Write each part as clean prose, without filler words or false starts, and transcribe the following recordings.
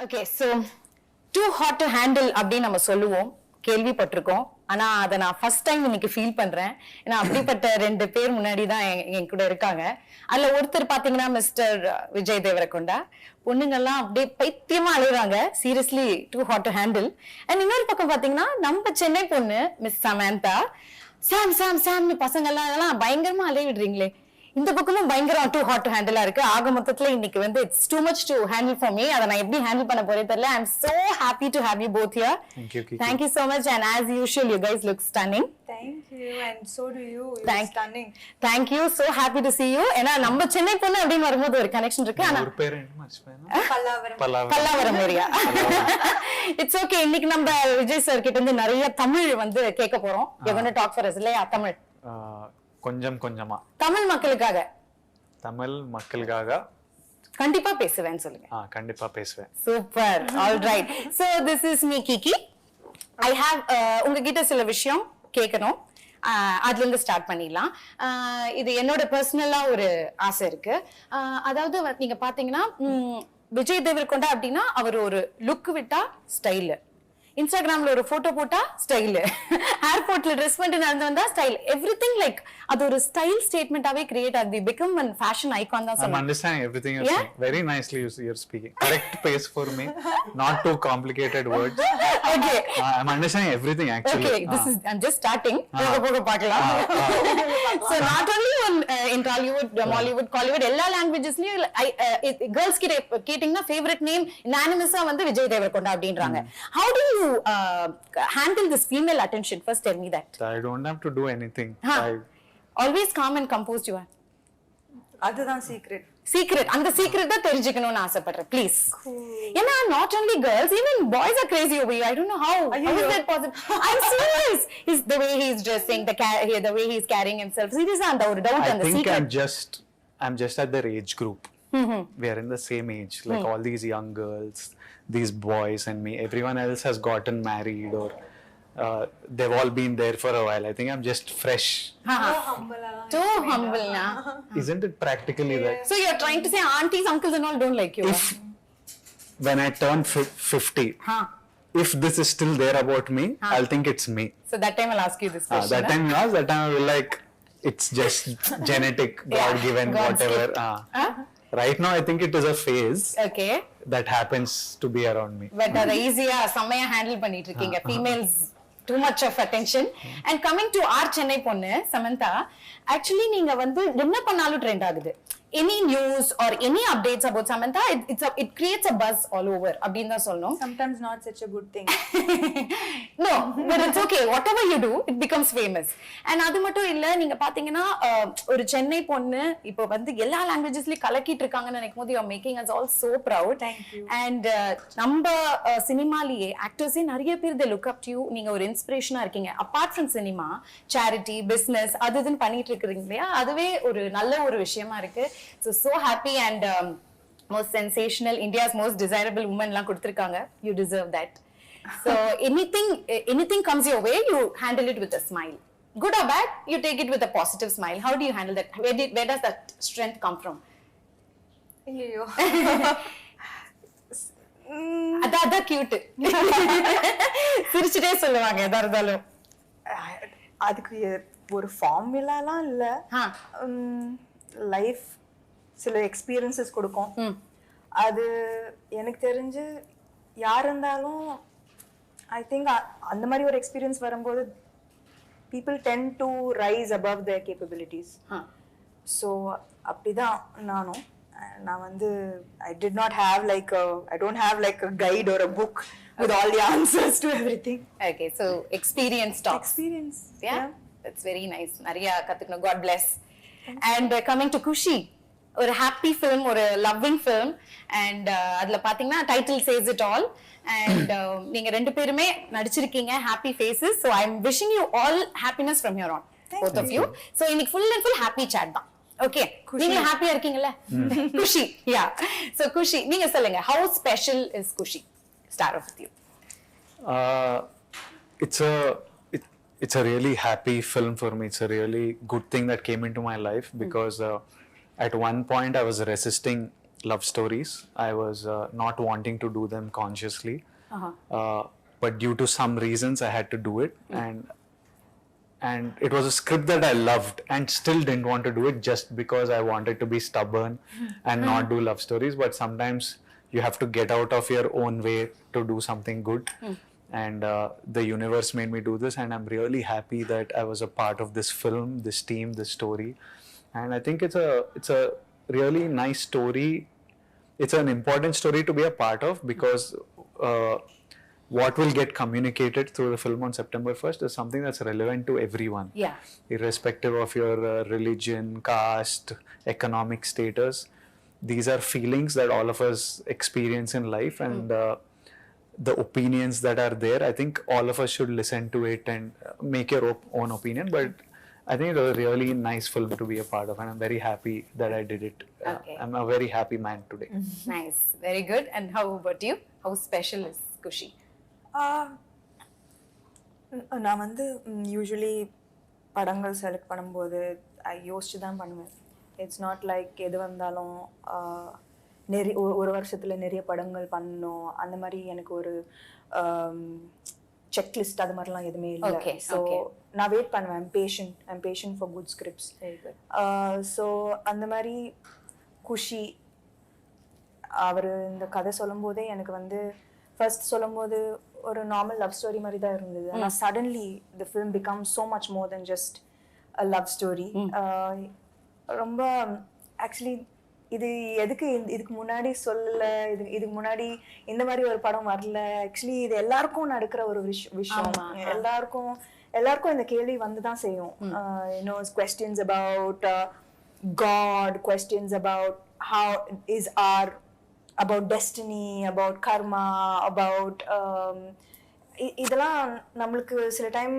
Okay so too hot to handle அப்படின்னு நம்ம சொல்லுவோம், கேள்விப்பட்டிருக்கோம். ஆனா அதை நான் ஃபர்ஸ்ட் டைம் இன்னைக்கு ஃபீல் பண்றேன். ஏன்னா அப்படிப்பட்ட 2 பேர் முன்னாடி தான் என் கூட இருக்காங்க. அதுல ஒருத்தர் பாத்தீங்கன்னா மிஸ்டர் விஜய் தேவரகொண்டா. பொண்ணுங்கெல்லாம் அப்படியே பைத்தியமா அழுகுறாங்க, seriously too hot to handle. And இன்னொரு பக்கம் பாத்தீங்கன்னா நம்ம சென்னை பொண்ணு மிஸ் சமந்தா, சாம் சாம் சாம்னு பசங்க எல்லாம் அதெல்லாம் பயங்கரமா அலைய விடுறீங்களே. இந்த பக்கமும் பயங்கரம் டூ ஹாட் டு ஹேண்டிலா இருக்கு. ஆக மொத்தத்துல இன்னைக்கு வந்து it's too much to handle for me. அதை நான் எப்படி ஹேண்டில் பண்ண போறேன் தெரியல. I am so happy to have you both here. Thank you so much, and as usual you guys look stunning. Thank you, and so do you. You're stunning. Thank you, so happy to see you. ஏன்னா நம்ம சென்னை பொண்ணு அப்படின்னு வரும்போது ஒரு connection இருக்கு. ஆனா ஒரு பேர் என்ன மச்பேனா பல்லாவரம் ஏரியா. It's okay. இன்னைக்கு நம்ம விஜய் சார் கிட்ட இருந்து நிறைய தமிழ் வந்து கேட்க போறோம். you're going to talk for us இல்லையா? தமிழ் கொஞ்சம் கொஞ்சமா தமிழ் மக்களுக்காக கண்டிப்பா பேசுவேன்னு சொல்லுங்க. கண்டிப்பா பேசுவேன். Super. All right. So this is me Kiki. I have உங்ககிட்ட சில விஷயம் கேட்கணும். அதுல இருந்து ஸ்டார்ட் பண்ணிடலாம். இது என்னோட பர்சனலா ஒரு ஆசை இருக்கு. அதாவது நீங்க பாத்தீங்கன்னா விஜய் தேவரகொண்டா அப்படின்னா அவர் ஒரு லுக் விட்டா ஸ்டைல், இன்ஸ்டாகிராம்ல ஒரு போட்டோ போட்டா ஸ்டைல், ஏர்போர்ட்ல ட்ரெஸ் பண்ணிட்டு நடந்து வந்தா ஸ்டைல், எவ்ரிதிங் லைக் அது ஒரு ஸ்டைல் ஸ்டேட்மெண்டாவே கிரியேட் ஆகுது. become a fashion icon தான் சொல்றேன். I'm understanding everything you're saying. Very nicely you're speaking. Correct pace for me. Not too complicated words. Okay. I'm understanding everything actually. Okay, this is I'm just starting. போக பார்க்கலாம். So not only in Tollywood, Mollywood, Collywood, எல்லா languagesலயும் girls கிட்ட கேட்டிங்கன்னா favorite name unanimous-ஆ வந்து விஜய் தேவரகொண்டா அப்படின்றாங்க. How do you handle this female attention? First tell me that. I don't have to do anything. Always calm and composed you are. அதுதான் secret. அந்த secret தான் தெரிஞ்சுக்கணும்னு ஆசைப்படுறேன் ப்ளீஸ். ஏன்னா not only girls, even boys are crazy over you. I don't know how is that possible. I'm serious. Is the way he is dressing, the way he is carrying himself. Seriously, and the doubt and the secret. I think I'm just at their age group. We are in the same age, like all these young girls, these boys and me. Everyone else has gotten married or they've all been there for a while. I think I'm just fresh. Too humble na. Isn't it practically that? So you're trying to say aunties, uncles and all don't like you? If when I turn 50, if this is still there about me, I'll think it's me. So that time I'll ask you this question. That time I will like it's just genetic, God given, whatever. Right now I think it is a phase. Okay. That happens to be around me. But அதை ஈஸியா செம்மையா handle பண்ணிட்டு இருக்கீங்க. Females too much of attention. And coming to our Chennai பொண்ணு Samantha, actually நீங்க வந்து என்ன பண்ணாலும் ட்ரெண்ட் ஆகுது. Any news or any updates about Samantha, it creates a buzz all over. அப்படினு தான் சொல்லணும். Sometimes not such a good thing. No, but it's okay. Whatever you do, it becomes famous. And அது மட்டும் இல்ல, நீங்க பாத்தீங்கன்னா ஒரு சென்னை பொண்ணு இப்போ வந்து எல்லா லாங்குவேஜஸ்லயும் கலக்கிட்டு இருக்காங்கன்னு நினைக்கும்போது you are making us all so proud. Thank you. And நம்ம சினிமாலயே ஆக்டர்ஸே நிறைய பேர் they look up to you. நீங்க ஒரு இன்ஸ்பிரேஷனா இருக்கீங்க. Apart from cinema, charity, business அதுன்னு பண்ணிட்டு இருக்கீங்க இல்லையா? அதுவே ஒரு நல்ல ஒரு விஷயமா இருக்கு. So happy and most sensational, India's most desirable woman la kuduthirukanga. You deserve that. So anything comes your way, you handle it with a smile. Good or bad, you take it with a positive smile. How do you handle that? Where does that strength come from? Ayyo. Adha cute. சிரிச்சிட்டே சொல்லுவாங்க எதா இருந்தாலும். அதுக்கு ஒரு ஃபார்முலாலாம் இல்ல. Life சில experiences கொடுக்கும். அது எனக்கு தெரிஞ்சு யார் இருந்தாலும் ஐ திங்க் அந்த மாதிரி ஒரு எக்ஸ்பீரியன்ஸ் வரும்போது people tend to rise above their capabilities. So அப்படிதான் நானும். நான் வந்து I don't have like a guide or a book with all the answers to everything. Okay, so experience talks. Yeah, that's very nice. நிறைய கத்துக்கணும். God bless. And coming to Kushi, ஒரு happy film, ஒரு loving film, and அதுல பாத்தீங்கன்னா title says it all. And நீங்க ரெண்டு பேருமே நடிச்சிருக்கீங்க, happy faces. So I'm wishing you all happiness from here on. Both of you. So இன்னைக்கு full and full happy chat தான். Okay, நீங்க ஹாப்பியா இருக்கீங்கல்ல? Kushi, yeah. So Kushi, நீங்க சொல்லுங்க, how special is Kushi? Start off with you. It's a really happy film for me. It's a really good thing that came into my life because at one point I was resisting love stories. I was not wanting to do them consciously, but due to some reasons I had to do it. And it was a script that I loved and still didn't want to do it just because I wanted to be stubborn and not do love stories. But sometimes you have to get out of your own way to do something good. And the universe made me do this, and I'm really happy that I was a part of this film, this team, this story. And I think it's a really nice story. It's an important story to be a part of, because what will get communicated through the film on September 1st is something that's relevant to everyone. Yeah. Irrespective of your religion, caste, economic status. These are feelings that all of us experience in life, and the opinions that are there, I think all of us should listen to it and make your own opinion. But I think it was a really nice film to be a part of, and I'm very happy that I did it. Okay. I'm a very happy man today. Nice, very good. And how about you? How special is Kushi? நான் வந்து usually படங்கள் select பண்ணும்போது யோசிச்சு தான் பண்ணுவேன். It's not like எது வந்தாலும் நிறைய ஒரு வருஷத்தில் நிறைய படங்கள் பண்ணணும், அந்த மாதிரி எனக்கு ஒரு செக்லிஸ்ட் அது மாதிரிலாம் எதுவுமே இல்லை. ஸோ நான் வெயிட் பண்ணுவேன். I'm patient for good scripts. So அந்த மாதிரி குஷி அவர் இந்த கதை சொல்லும் போதே எனக்கு வந்து ஃபர்ஸ்ட் சொல்லும் போது ஒரு நார்மல் லவ் ஸ்டோரி மாதிரி தான் இருந்தது. ஆனால் suddenly the film become so much more then just a love story. ரொம்ப ஆக்சுவலி இது எதுக்கு இதுக்கு முன்னாடி சொல்லலை, இதுக்கு முன்னாடி இந்த மாதிரி ஒரு படம் வரல. ஆக்சுவலி இது எல்லாருக்கும் நடக்கிற ஒரு விஷயம். எல்லாருக்கும் இந்த கேள்வி வந்து தான் செய்யும். Questions about God, questions about how is our, about destiny, about karma, about இதெல்லாம் நம்மளுக்கு சில டைம்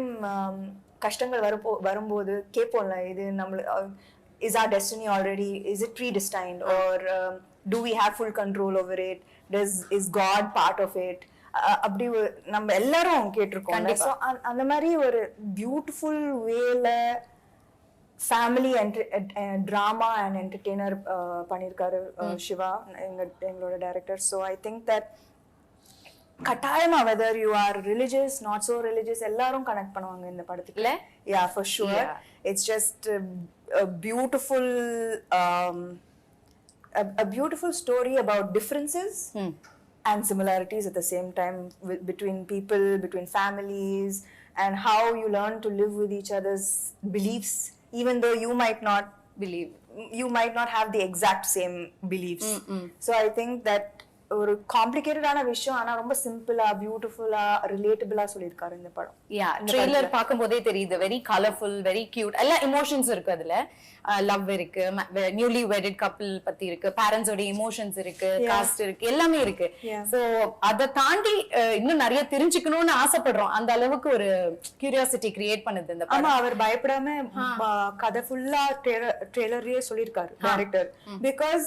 கஷ்டங்கள் வரும்போது கேட்போம்ல, இது நம்மளுக்கு is our destiny already, is it predestined, or do we have full control over it, is God part of it? அப்படி நம்ம எல்லாரும் கேட்டிருக்கோம். ஸோ அந்த மாதிரி ஒரு பியூட்டிஃபுல் வேல ஃபேமிலி ட்ராமா அண்ட் என்டர்டெய்னர் பண்ணியிருக்காரு சிவா, எங்களோட director. So I think that கட்டாயமா whether you are religious not so religious எல்லாரும் கனெக்ட் பண்ணுவாங்க இந்த படத்துக்குள்ள. Ya for sure. It's just a beautiful story about differences and similarities at the same time between people, between families, and how you learn to live with each other's beliefs, even though you might not have the exact same beliefs. So I think that ஒரு காம்ப்ளிகேட்டடான விஷயம் ஆனா ரொம்ப சிம்பிளா பியூட்டிஃபுல்லா ரிலேட்டபிளா சொல்லியிருக்காரு இந்த படம். யா, trailer பார்க்கும்போதே தெரியுது. Very colourful, very cute. எல்லா எமோஷன்ஸ் இருக்கு அதுல. லவ் இருக்கு, நியூலி வெட்டட் கப்பிள் பத்தி இருக்கு, பேரண்ட்ஸோட எமோஷன்ஸ் இருக்கு, காஸ்ட் இருக்கு, எல்லாமே இருக்கு. சோ அதை தாண்டி இன்னும் நிறைய தெரிஞ்சுக்கணும்னு ஆசைப்படுறோம். அந்த அளவுக்கு ஒரு கியூரியாசிட்டி கிரியேட் பண்ணுது இந்த படம். ஆமா, அவர் பயப்படாம கதை ஃபுல்லா ட்ரெய்லர்லயே சொல்லியிருக்காரு director. Because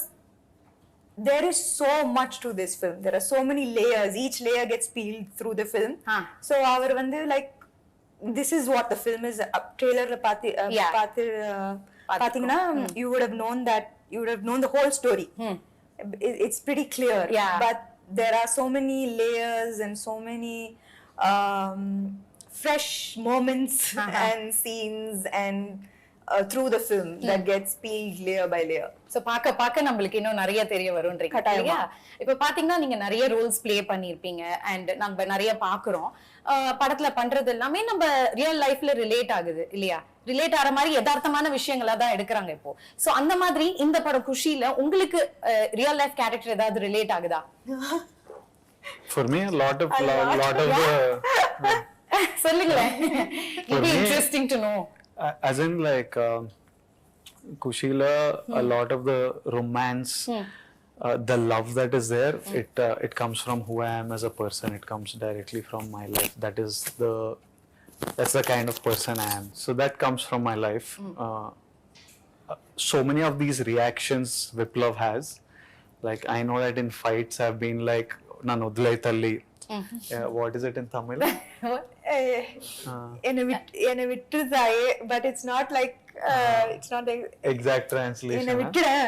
there is so much to this film. There are so many layers. Each layer gets peeled through the film. So our vandu like this is what the film is. Trailer pathina you would have known that, you would have known the whole story. It's pretty clear. But there are so many layers and so many fresh moments and scenes and through the film that gets peeled layer by layer. So பாக்க நம்மளுக்கு இன்னும் நிறைய தெரிய வரும்ன்றீங்க இல்லையா? இப்ப பாத்தீங்கன்னா நீங்க நிறைய ரோல்ஸ் ப்ளே பண்ணிருப்பீங்க அண்ட் நம்ம நிறைய பாக்குறோம். படத்துல பண்றது எல்லாமே நம்ம ரியல் லைஃப்ல ரிலேட் ஆகுது இல்லையா? ரிலேட் ஆற மாதிரி யதார்த்தமான விஷயங்களா தான் எடுக்கிறாங்க இப்போ. சோ அந்த மாதிரி இந்த படம் குஷில உங்களுக்கு ரியல் லைஃப் கேரக்டர் ஏதாவது ரிலேட் ஆகுதா? For me a lot of the சொல்லுங்களேன். It'll be interesting to know. As in like Kushila, a lot of the romance, the love that is there, it comes from who I am as a person. It comes directly from my life. That's the kind of person I am. So that comes from my life. So many of these reactions Viplav has, like I know that in fights I've been like nanudlai talli. What is it in Tamil? ena vittu thaye, but it's not like it's not like exact translation. என்னை huh? விட்டுடேன்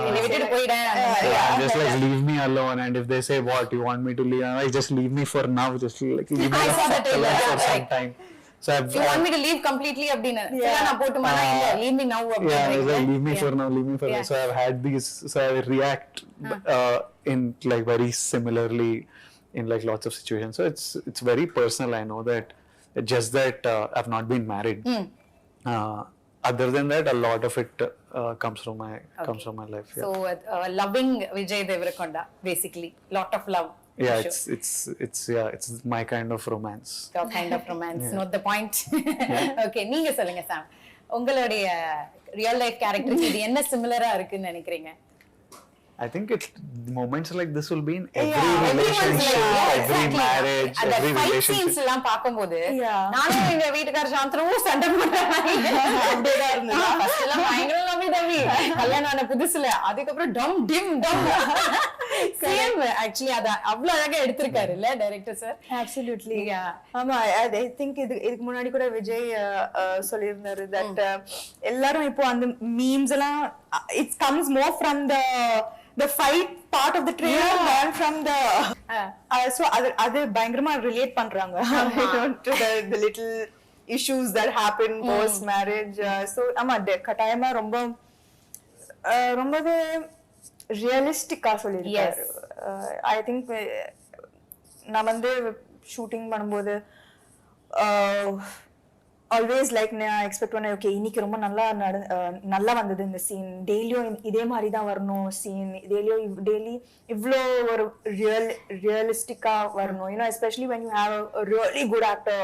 என்னை விட்டுட்டு போயிடேன் அந்த மாதிரி. Yeah, I'm just like leave me alone, and if they say what you want me to leave, I'm like just leave me for now, just like leave me I saw that trailer, alone for yeah, some right. time. So I've You want me to leave completely அப்படின்னு இல்ல நான் போட்டுமானா இல்ல leave me now yeah, it's like leave me அப்படின்னு. for now, leave me for now. Yeah. So I've had these, so I react in like very similarly in like lots of situations. So it's very personal. I know that just that I've not been married. Other than that, a lot of it comes from my life. Yeah. So loving Vijay Devarakonda basically, lot of love. Yeah, for sure. it's my kind of romance. Your kind of romance, not the point. Okay, நீங்க சொல்லுங்க சாம், உங்களுடைய real life கேரக்டருக்கு இது என்ன சிமிலரா இருக்குன்னு நினைக்கிறீங்க? I think moments like this will be in every Yeah, relationship, Yeah, every exactly. marriage, அந்த every fight relationship. scenes எல்லாம் பாக்கும்போது Yeah. நானும் எங்க வீட்டுக்கார சாந்தரும் சண்டை போடுறாங்க. அப்படியேதான் இருந்ததா? First எல்லாம் பயங்கர லவ்வி தம்பி கல்யாணம் ஆன புதுசுல, அதுக்கப்புறம் டம் டிம் டம் சேம். ஆக்சுவலி அத அவ்வளவு அழகா எடுத்திருக்காரு இல்ல டைரக்டர் சார்? Absolutely. Yeah. ஆமா, I think இதுக்கு முன்னாடி கூட விஜய் சொல்லியிருந்தாரு that எல்லாரும் இப்போ அந்த மீம்ஸ் எல்லாம் it comes more from the fight part of the trailer than from the so அது பயங்கரமா ரிலேட் பண்றாங்க to the little issues that happen post marriage. So ஆமா, கட்டாயமா ரொம்பவே ரியலிஸ்டிக்கா சொல்லியிருக்காரு. ஐ திங்க் நான் வந்து ஷூட்டிங் பண்ணும்போது ஆல்வேஸ் லைக் நான் எக்ஸ்பெக்ட் பண்ணேன், ஓகே இன்னைக்கு ரொம்ப நல்லா வந்தது இந்த சீன், டெய்லியும் இதே மாதிரி தான் வரணும் சீன், டெய்லி இவ்வளோ ஒரு ரியலிஸ்டிக்கா வரணும், you know especially when you have a really good actor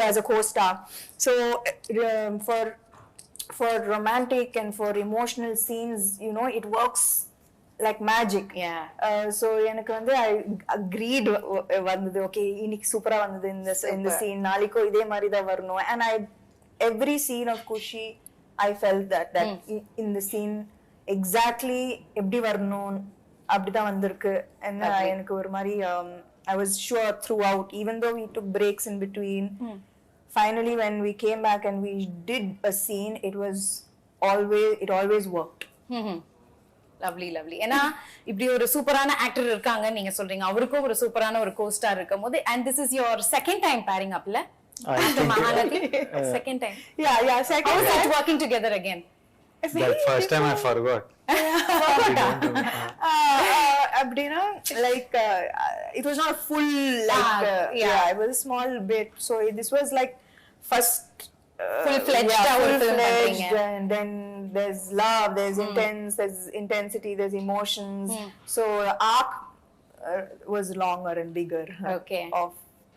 as a co-star. So for romantic and for emotional scenes, you know, it works like magic. Yeah. So எனக்கு வந்து I agreed வந்தது, okay இன்னைக்கு சூப்பரா வந்தது இந்த scene, நாளைக்கு இதே மாதிரி தான் வரணும். And every scene of Kushi I felt that in the scene exactly எப்படி வரணும் அப்படிதான் வந்திருக்கு. And எனக்கு ஒரு மாதிரி I was sure throughout, even though we took breaks in between. Finally when we came back and we did a scene, it always worked. Lovely lovely. ஏன்னா இப்படி ஒரு சூப்பரான ஆக்டர் இருக்காங்க நீங்க சொல்றீங்க, அவருக்கும் ஒரு சூப்பரான ஒரு கோஸ்டார் இருக்கும் போது, and this is your second time pairing up, la? After Mahalati, second time. Yeah, second How is time. it working together again? That first time I forgot. அப்படின்னா like it was not full like yeah, it was a small bit. So this was like first full-fledged full-fledged, and then there's love, there's there's intensity, there's emotions. So arc was longer and bigger. Okay. Of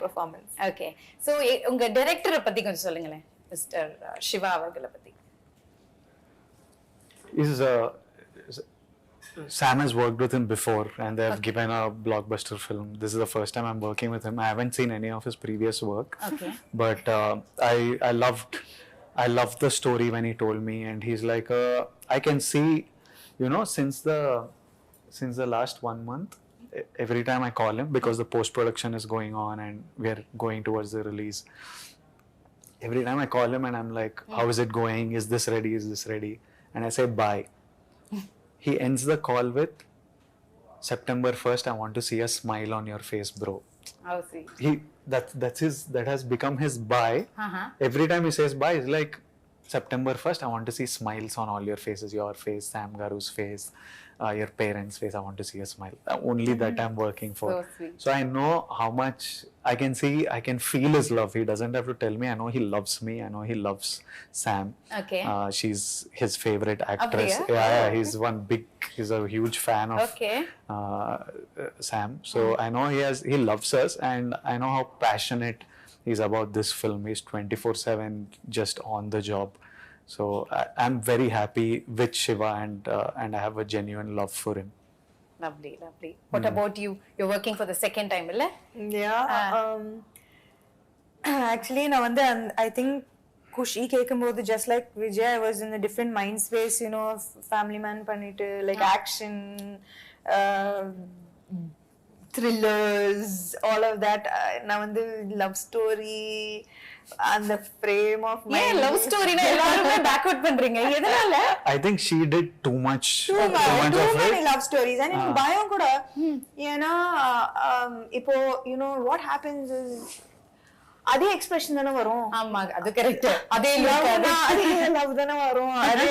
performance. Okay. So உங்க டைரக்டரை பத்தி கொஞ்சம் சொல்லுங்களேன், mister Siva அவர்களை பத்தி. Sam has worked with him before, and they have given a blockbuster film. This is the first time I'm working with him. I haven't seen any of his previous work. Okay. But I loved the story when he told me, and he's like, I can see, you know, since the last 1 month, every time I call him, because the post-production is going on and we're going towards the release, every time I call him and I'm like, how is it going? Is this ready? Is this ready? And I say, bye. He ends the call with, September 1st, I want to see a smile on your face, bro. Oh, see. That has become his bye. Every time he says bye, it's like, September 1st, I want to see smiles on all your faces, your face, Sam Garu's face, your parents' face. I want to see a smile. Only that I'm working for. So sweet. So I know how much I can feel his love. He doesn't have to tell me. I know he loves me. I know he loves Sam. Okay. She's his favorite actress. Abhiya? Yeah, he's a huge fan of Okay. Sam. So I know he loves us, and I know how passionate he's about this film. He's 24/7 just on the job. So I'm very happy with Shiva, and I have a genuine love for him. Lovely, lovely. What about you? You're working for the second time, இல்ல? Yeah. Actually நான் வந்து I think Kushi கேக்கும்போது just like Vijay, I was in a different mind space, you know, family man பண்ணிட்டு like action, thrillers, all of that. நான் வந்து love story அந்த frame of ஏன் mind. Love ஸ்டோரினா எல்லாருமே backward பண்றீங்க எதனால? I think she did too much Too of many it. love stories. And எனக்கு பயம் கூட ஏன்னா இப்போ you know what happens is அதே எக்ஸ்பிரஷன் தானே வரும். ஆமா அது கரெக்ட். அதே லவ் தானே வரும். அதே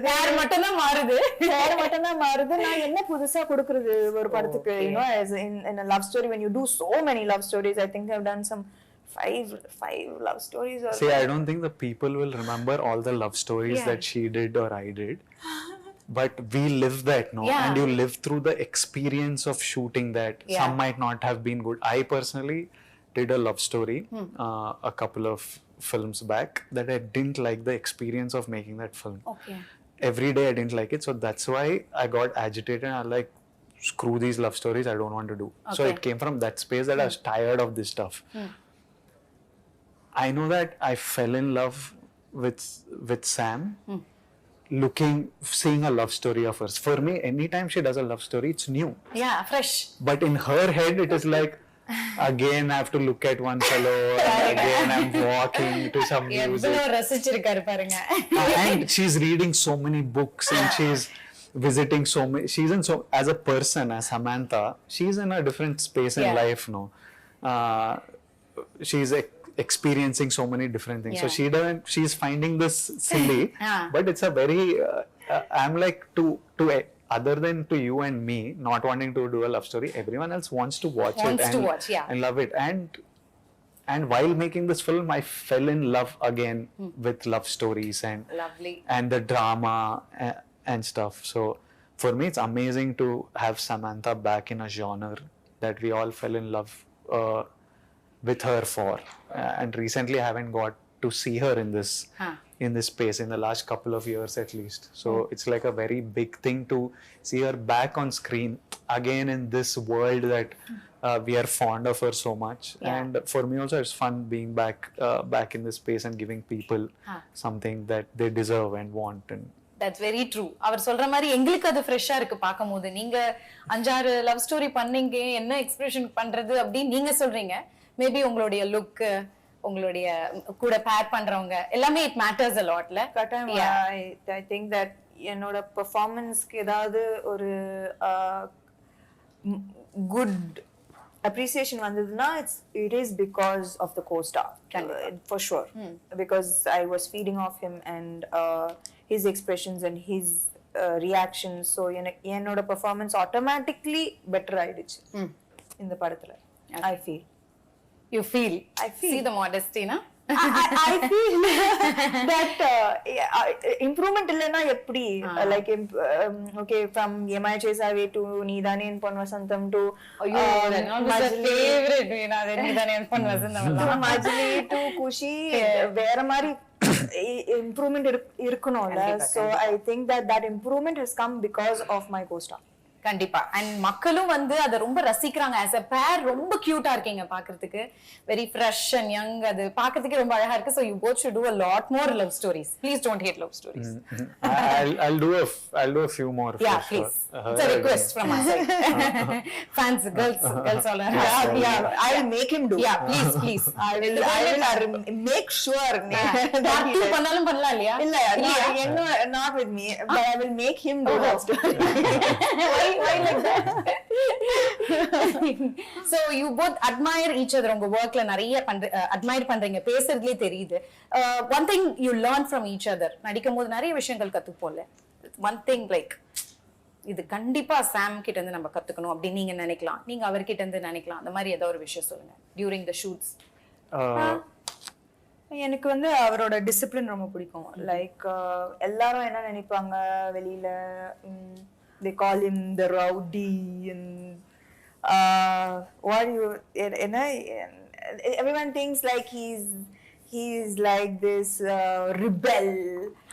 பேர் மட்டும் தான் மாறுது. பேர் மட்டும் தான் மாறுது. நான் என்ன புதுசா கொடுக்கிறது ஒரு படத்துக்கு? You know, as in a love story, when you do so many love stories, I think I've done some five love stories. Or See, I don't think the people will remember all the love stories that she did or I did. But we live that, no? Yeah. And you live through the experience of shooting that. Yeah. Some might not have been good. I personally did a love story a couple of films back that I didn't like the experience of making that film. Okay. Every day I didn't like it, so that's why I got agitated and I like, screw these love stories, I don't want to do. So Okay. it came from that space that I was tired of this stuff. I know that I fell in love with Sam seeing a love story of hers. For me, anytime she does a love story, it's new. Yeah, fresh. But in her head, it is like, again I have to look at one fellow and again I'm walking to some music. எவ்வளவு ரசிச்சிருக்காரு பாருங்க. And she's reading so many books and she's visiting so many. She's in so, as a person, as Samantha, she's in a different space in life, no? She's experiencing so many different things. So she's finding this silly, but it's a very, I'm like to other than to you and me, not wanting to do a love story, everyone else wants to watch it and love it. And while making this film, I fell in love again with love stories and the drama and stuff. So for me, it's amazing to have Samantha back in a genre that we all fell in love with her for. And recently, I haven't got to see her in this space in the last couple of years at least. So it's like a very big thing to see her back on screen again in this world that we are fond of her so much. And for me also, it's fun being back in this space and giving people something that they deserve and want. And That's very true. அவர் சொல்ற மாதிரி எங்களுக்கு அது ஃப்ரெஷ்ஷா இருக்கு பாக்கும்போது. நீங்க 5-6 love story பண்ணீங்க, என்ன எக்ஸ்பிரஷன் பண்றது அப்படி நீங்க சொல்றீங்க. மேபி உங்களுடைய லுக், உங்களுடைய கூட பேர் பண்றவங்க எல்லாமே it matters a lotல. I think that என்னோட பெர்ஃபார்மன்ஸ்க்கு ஏதாவது ஒரு குட் appreciation வந்ததுன்னா it is because of the co-star, for sure. Because I was feeding off him and his expressions and his reactions. So என்னோட performance automatically better ஆயிடுச்சு இந்த படத்துல. I feel See the modesty, na? I feel that improvement இல்லனா எப்படி, like okay, from Yemai Chesave to Needane in Pon Vasantham to favorite Needane in Pon Vasantham to Majli to Kushi, வேற மாதிரி improvement இருக்கணும்ல. So I think that improvement has come because of my co-star. கண்டிப்பா. And மக்களும் வந்து அதை ரொம்ப ரசிக்கிறாங்க. As a பேர் ரொம்ப கியூட்டா இருக்கீங்க பாக்குறதுக்கு. Very fresh and young. அது பாக்குறதுக்கு ரொம்ப அழகா இருக்கு. So you both should do a lot more love stories. Please don't hate love stories. I'll do a few more. Yeah, please. It's a request from my side. Fans, girls all around. I will make him do. Yeah, please. I will make sure that you பண்ணாலும் பண்ணலாம் இல்லையா? இல்ல, not with me, but I will make him do love story. Why like that? So you both admire each other. உங்க workல நிறைய admire பண்றீங்க, பேசுறதுலயே தெரியுது. One thing you learn from each other, நடிக்கும்போது நிறைய விஷயங்கள் கத்துப்போம்ல. One thing like இது கண்டிப்பா சாம் கிட்ட இருந்து நம்ம கத்துக்கணும் அப்படி நீங்க நினைக்கலாம், நீங்க அவர்கிட்ட இருந்து நினைக்கலாம், அந்த மாதிரி ஏதோ ஒரு விஷயம் சொல்லுங்க during the shoots. எனக்கு வந்து அவரோட டிசிப்ளின் ரொம்ப பிடிக்கும். லைக் எல்லாரும் என்ன நினைப்பாங்க வெளியில, they call him the rowdy and what you and everyone thinks like he's like this rebel.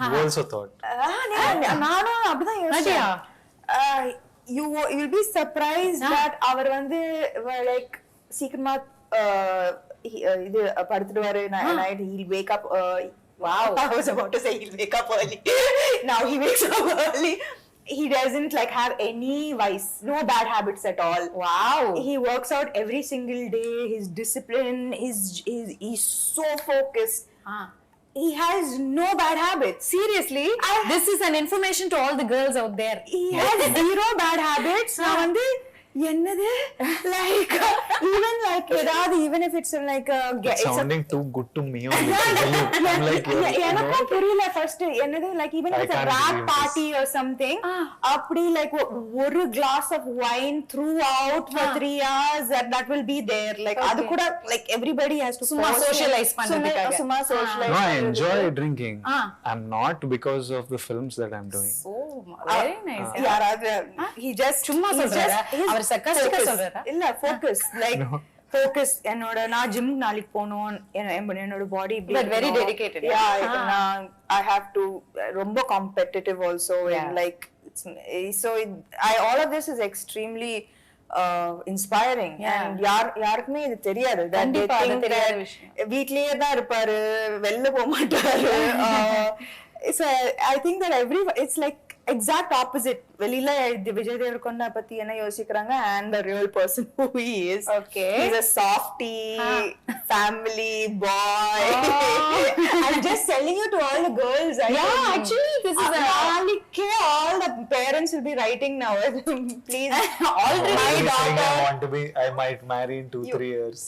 You also thought. நானும் அப்படிதான் யோசிச்சேன். You'll be surprised that அவர் வந்து like சீக்கிரமா இது படுத்துடுவாரு. night he'll wake up. Wow, I was about to say he'll wake up early. Now he wakes up early. he doesn't like have any vice, no bad habits at all. Wow. He works out every single day. His discipline, he's so focused. He has no bad habits. Seriously, this is an information to all the girls out there. He has zero bad habits. நான் வந்து என்னது like even like ஏதாவது even if it's like It's sounding too good to me only. I'm like, எனக்கும் புரியல first என்னது like even if I it's a can't rap believe party or something அப்படி like ஒரு glass of wine throughout for 3 hours that will be there like அது கூட like everybody has to சும்மா socialize பண்றதுக்காக. சும்மா socialize no, I enjoy drinking. I'm not because of the films that I'm doing. Oh, very nice. யாராவது he just சும்மா சொல்றாரா? அவர் sarcastic-ஆ சொல்றாரா? இல்ல focus like focus என்னோட நான் ஜிம் நாளைக்கு போணும் என்னோட பாடி But very dedicated. I have to ரொம்ப competitive also and like all of this is extremely inspiring and யாருக்குமே இது தெரியாது that they கண்டிப்பா அது think தெரியாத that விஷயம். வீட்லயே தான் இருப்பாரு வெளில போக மாட்டாரு so I think that it's like exact opposite வெளியில விஜய் தேவரகொண்டா பத்தி என்ன யோசிக்கிறாங்க and the real person who he is. Okay. He's a softie, family boy. I'm just telling you to all the girls. Actually this is all the parents will be writing now. Please, already my Already saying daughter. I might marry in 2-3 years.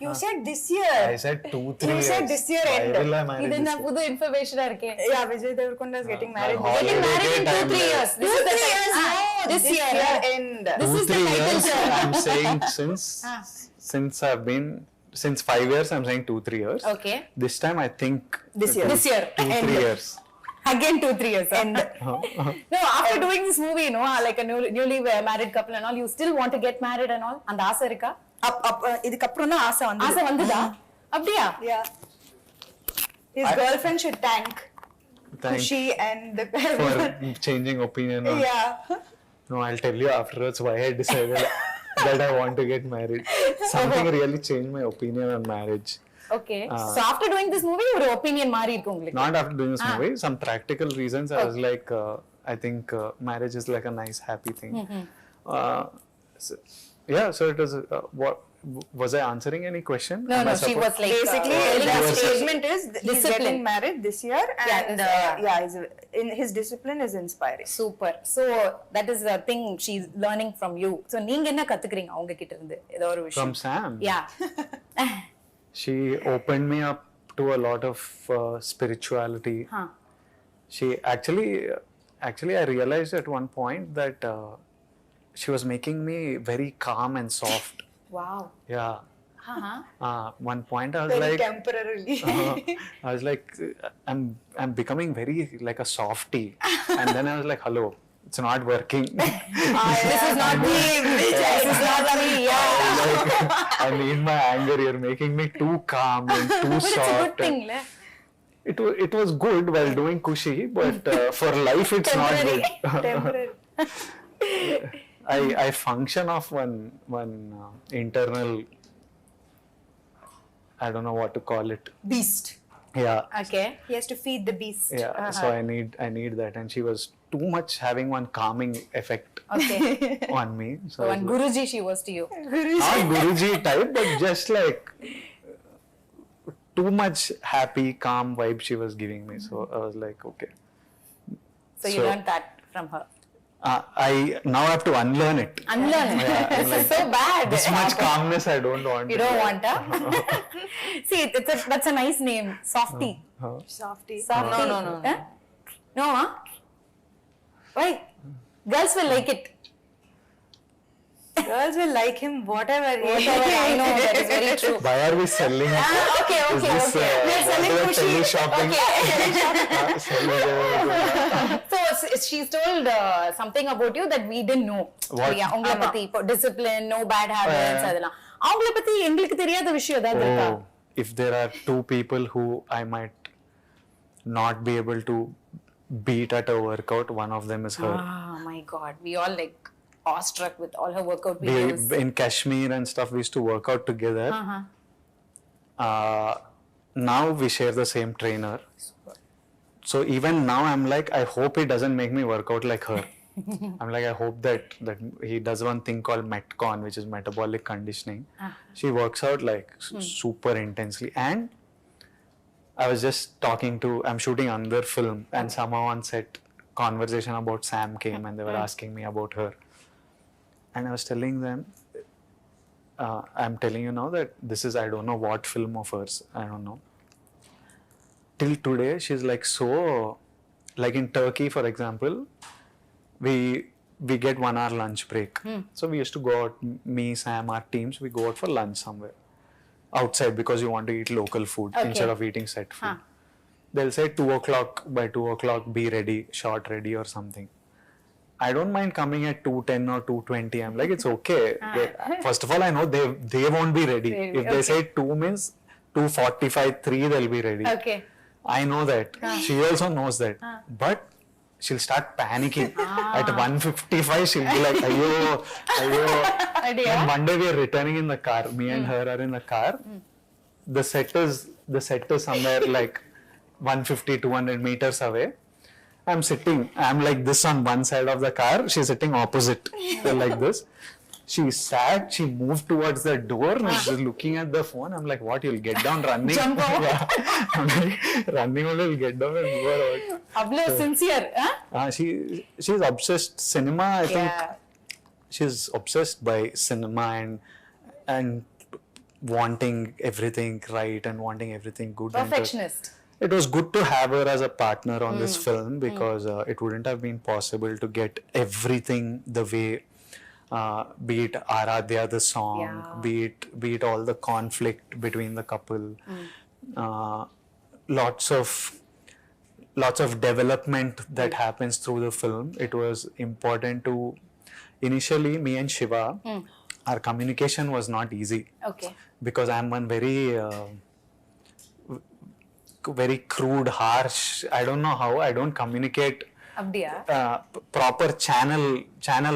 You said this year. I said 2-3 You years. said this year Why end. will I marry இது this நான் year? புது இன்ஃபர்மேஷனா இருக்கேன். Yeah, Vijay Devarakonda is getting married. holiday Getting married in time 2-3 years. This is the 2-3 years. time. No, This year end. This is the 2-3 title, years. sir. I'm saying since 5 years, I'm saying 2-3 years. Okay. This time I think This year. This year. 2-3 years. Again 2-3 years. End. No, after doing this movie, you know, like a newly married couple and all, you still want to get married and all? அந்த ஆசை இருக்கா? இதுக்கு அப்புறம் தான் ஆசை வந்து ஆசை வந்துதா? அப்படியா? Yeah. His girlfriend should thank Thanks Kushi and the for changing opinion on. yeah. No, I'll tell you afterwards why I decided that I want to get married. Something really changed my opinion on marriage. Okay. So after doing this movie, ஒரு opinion மாறி இருக்கு உங்களுக்கு? Not after doing this movie, some practical reasons. I was like, I think marriage is like a nice, happy thing. So it was. What was I answering any question? No, Am I she was like Basically, telling the us statement is he's discipline. getting married this year, and his discipline is inspiring. Super. So that is the thing she's learning from you. So நீங்க என்ன கத்துக்கிறீங்க அவங்க கிட்ட இருந்து ஏதோ ஒரு விஷயம்? From Sam. Yeah. She opened me up to a lot of spirituality. She actually I realized at one point that she was making me very calm and soft. Wow. Yeah. One point I was Very like temporarily. I was like I'm becoming very like a softie, and then I was like, hello, it's not working. This is not me. This is not me. Yeah. Like, I need my anger, you're making me too calm and too But soft. it's a good thing, le? It was good while doing Kushi, but for life it's not good. Temporary. I function off one internal, I don't know what to call it. Beast. Yeah. Okay. He has to feed the beast. Yeah. So I need that, and she was too much having one calming effect Okay. on me. So So one Guruji she was to you. not Guruji type, but just like too much happy, calm vibe she was giving me. So I was like, okay. So you learned that from her. I now have to unlearn it. Unlearn. Yeah, I'm This is like, so bad. This much calmness I don't want. You don't want, huh? See, that's a nice name. Softie. Softie. Softie. No. Huh? No, huh? Why? Girls will like it. Girls will like him whatever. Whatever, I know, that is very true. Why are we selling it? Okay. Is this We are selling Kushi. teleshopping? So she's told something about you that we didn't know. What? உங்களை பத்தி இப்போ discipline, no bad habits அதெல்லாம். அவங்கள பத்தி எங்களுக்கு தெரியாத விஷயம் ஏதாவது இருக்கா? If there are two people who I might not be able to beat at a workout, one of them is her. Oh my God, we all like awestruck with all her workout videos. In Kashmir and stuff, we used to work out together. Uh-huh. Now we share the same trainer. Super. So even now I'm like, I hope he doesn't make me work out like her. I'm like, I hope that he does one thing called Metcon, which is metabolic conditioning. She works out like super intensely. And I was just I'm shooting another film, and somehow on set, conversation about Sam came, and they were asking me about her. And I was telling them, I'm telling you now that this is, I don't know what film of hers, I don't know. Till today, she's like so, like in Turkey, for example, we get 1 hour lunch break. So we used to go out, me, Sam, our teams, we go out for lunch somewhere outside because you want to eat local food instead of eating set food. They'll say 2 o'clock, by 2 o'clock be ready, shot ready or something. I don't mind coming at 2:10 or 2:20. I'm like, it's okay. First of all, I know they won't be ready. If they say 2 means 2:45, 3, they'll be ready. Okay. I know that. She also knows that. But she'll start panicking. At 1:55, she'll be like, ayo. And one day we are returning in the car. Me and her are in the car. The set is somewhere like 150, 200 meters away. I'm like this on one side of the car. She's sitting opposite. Like this. She moved towards the door and she's looking at the phone. I'm like, what, you'll get down running? Jump out. Yeah. I'm like, running only, you'll get down and move out. Ablo sincere, huh? She's obsessed cinema. I think she's obsessed by cinema and wanting everything right and wanting everything good. Perfectionist. It was good to have her as a partner on this film because it wouldn't have been possible to get everything the way, be it Aradhya the song, be it all the conflict between the couple, lots of development that happens through the film. It was important to, initially me and Shiva, our communication was not easy. Okay. Because I'm one very crude, harsh, I don't know how, I don't communicate Abdiya? proper channel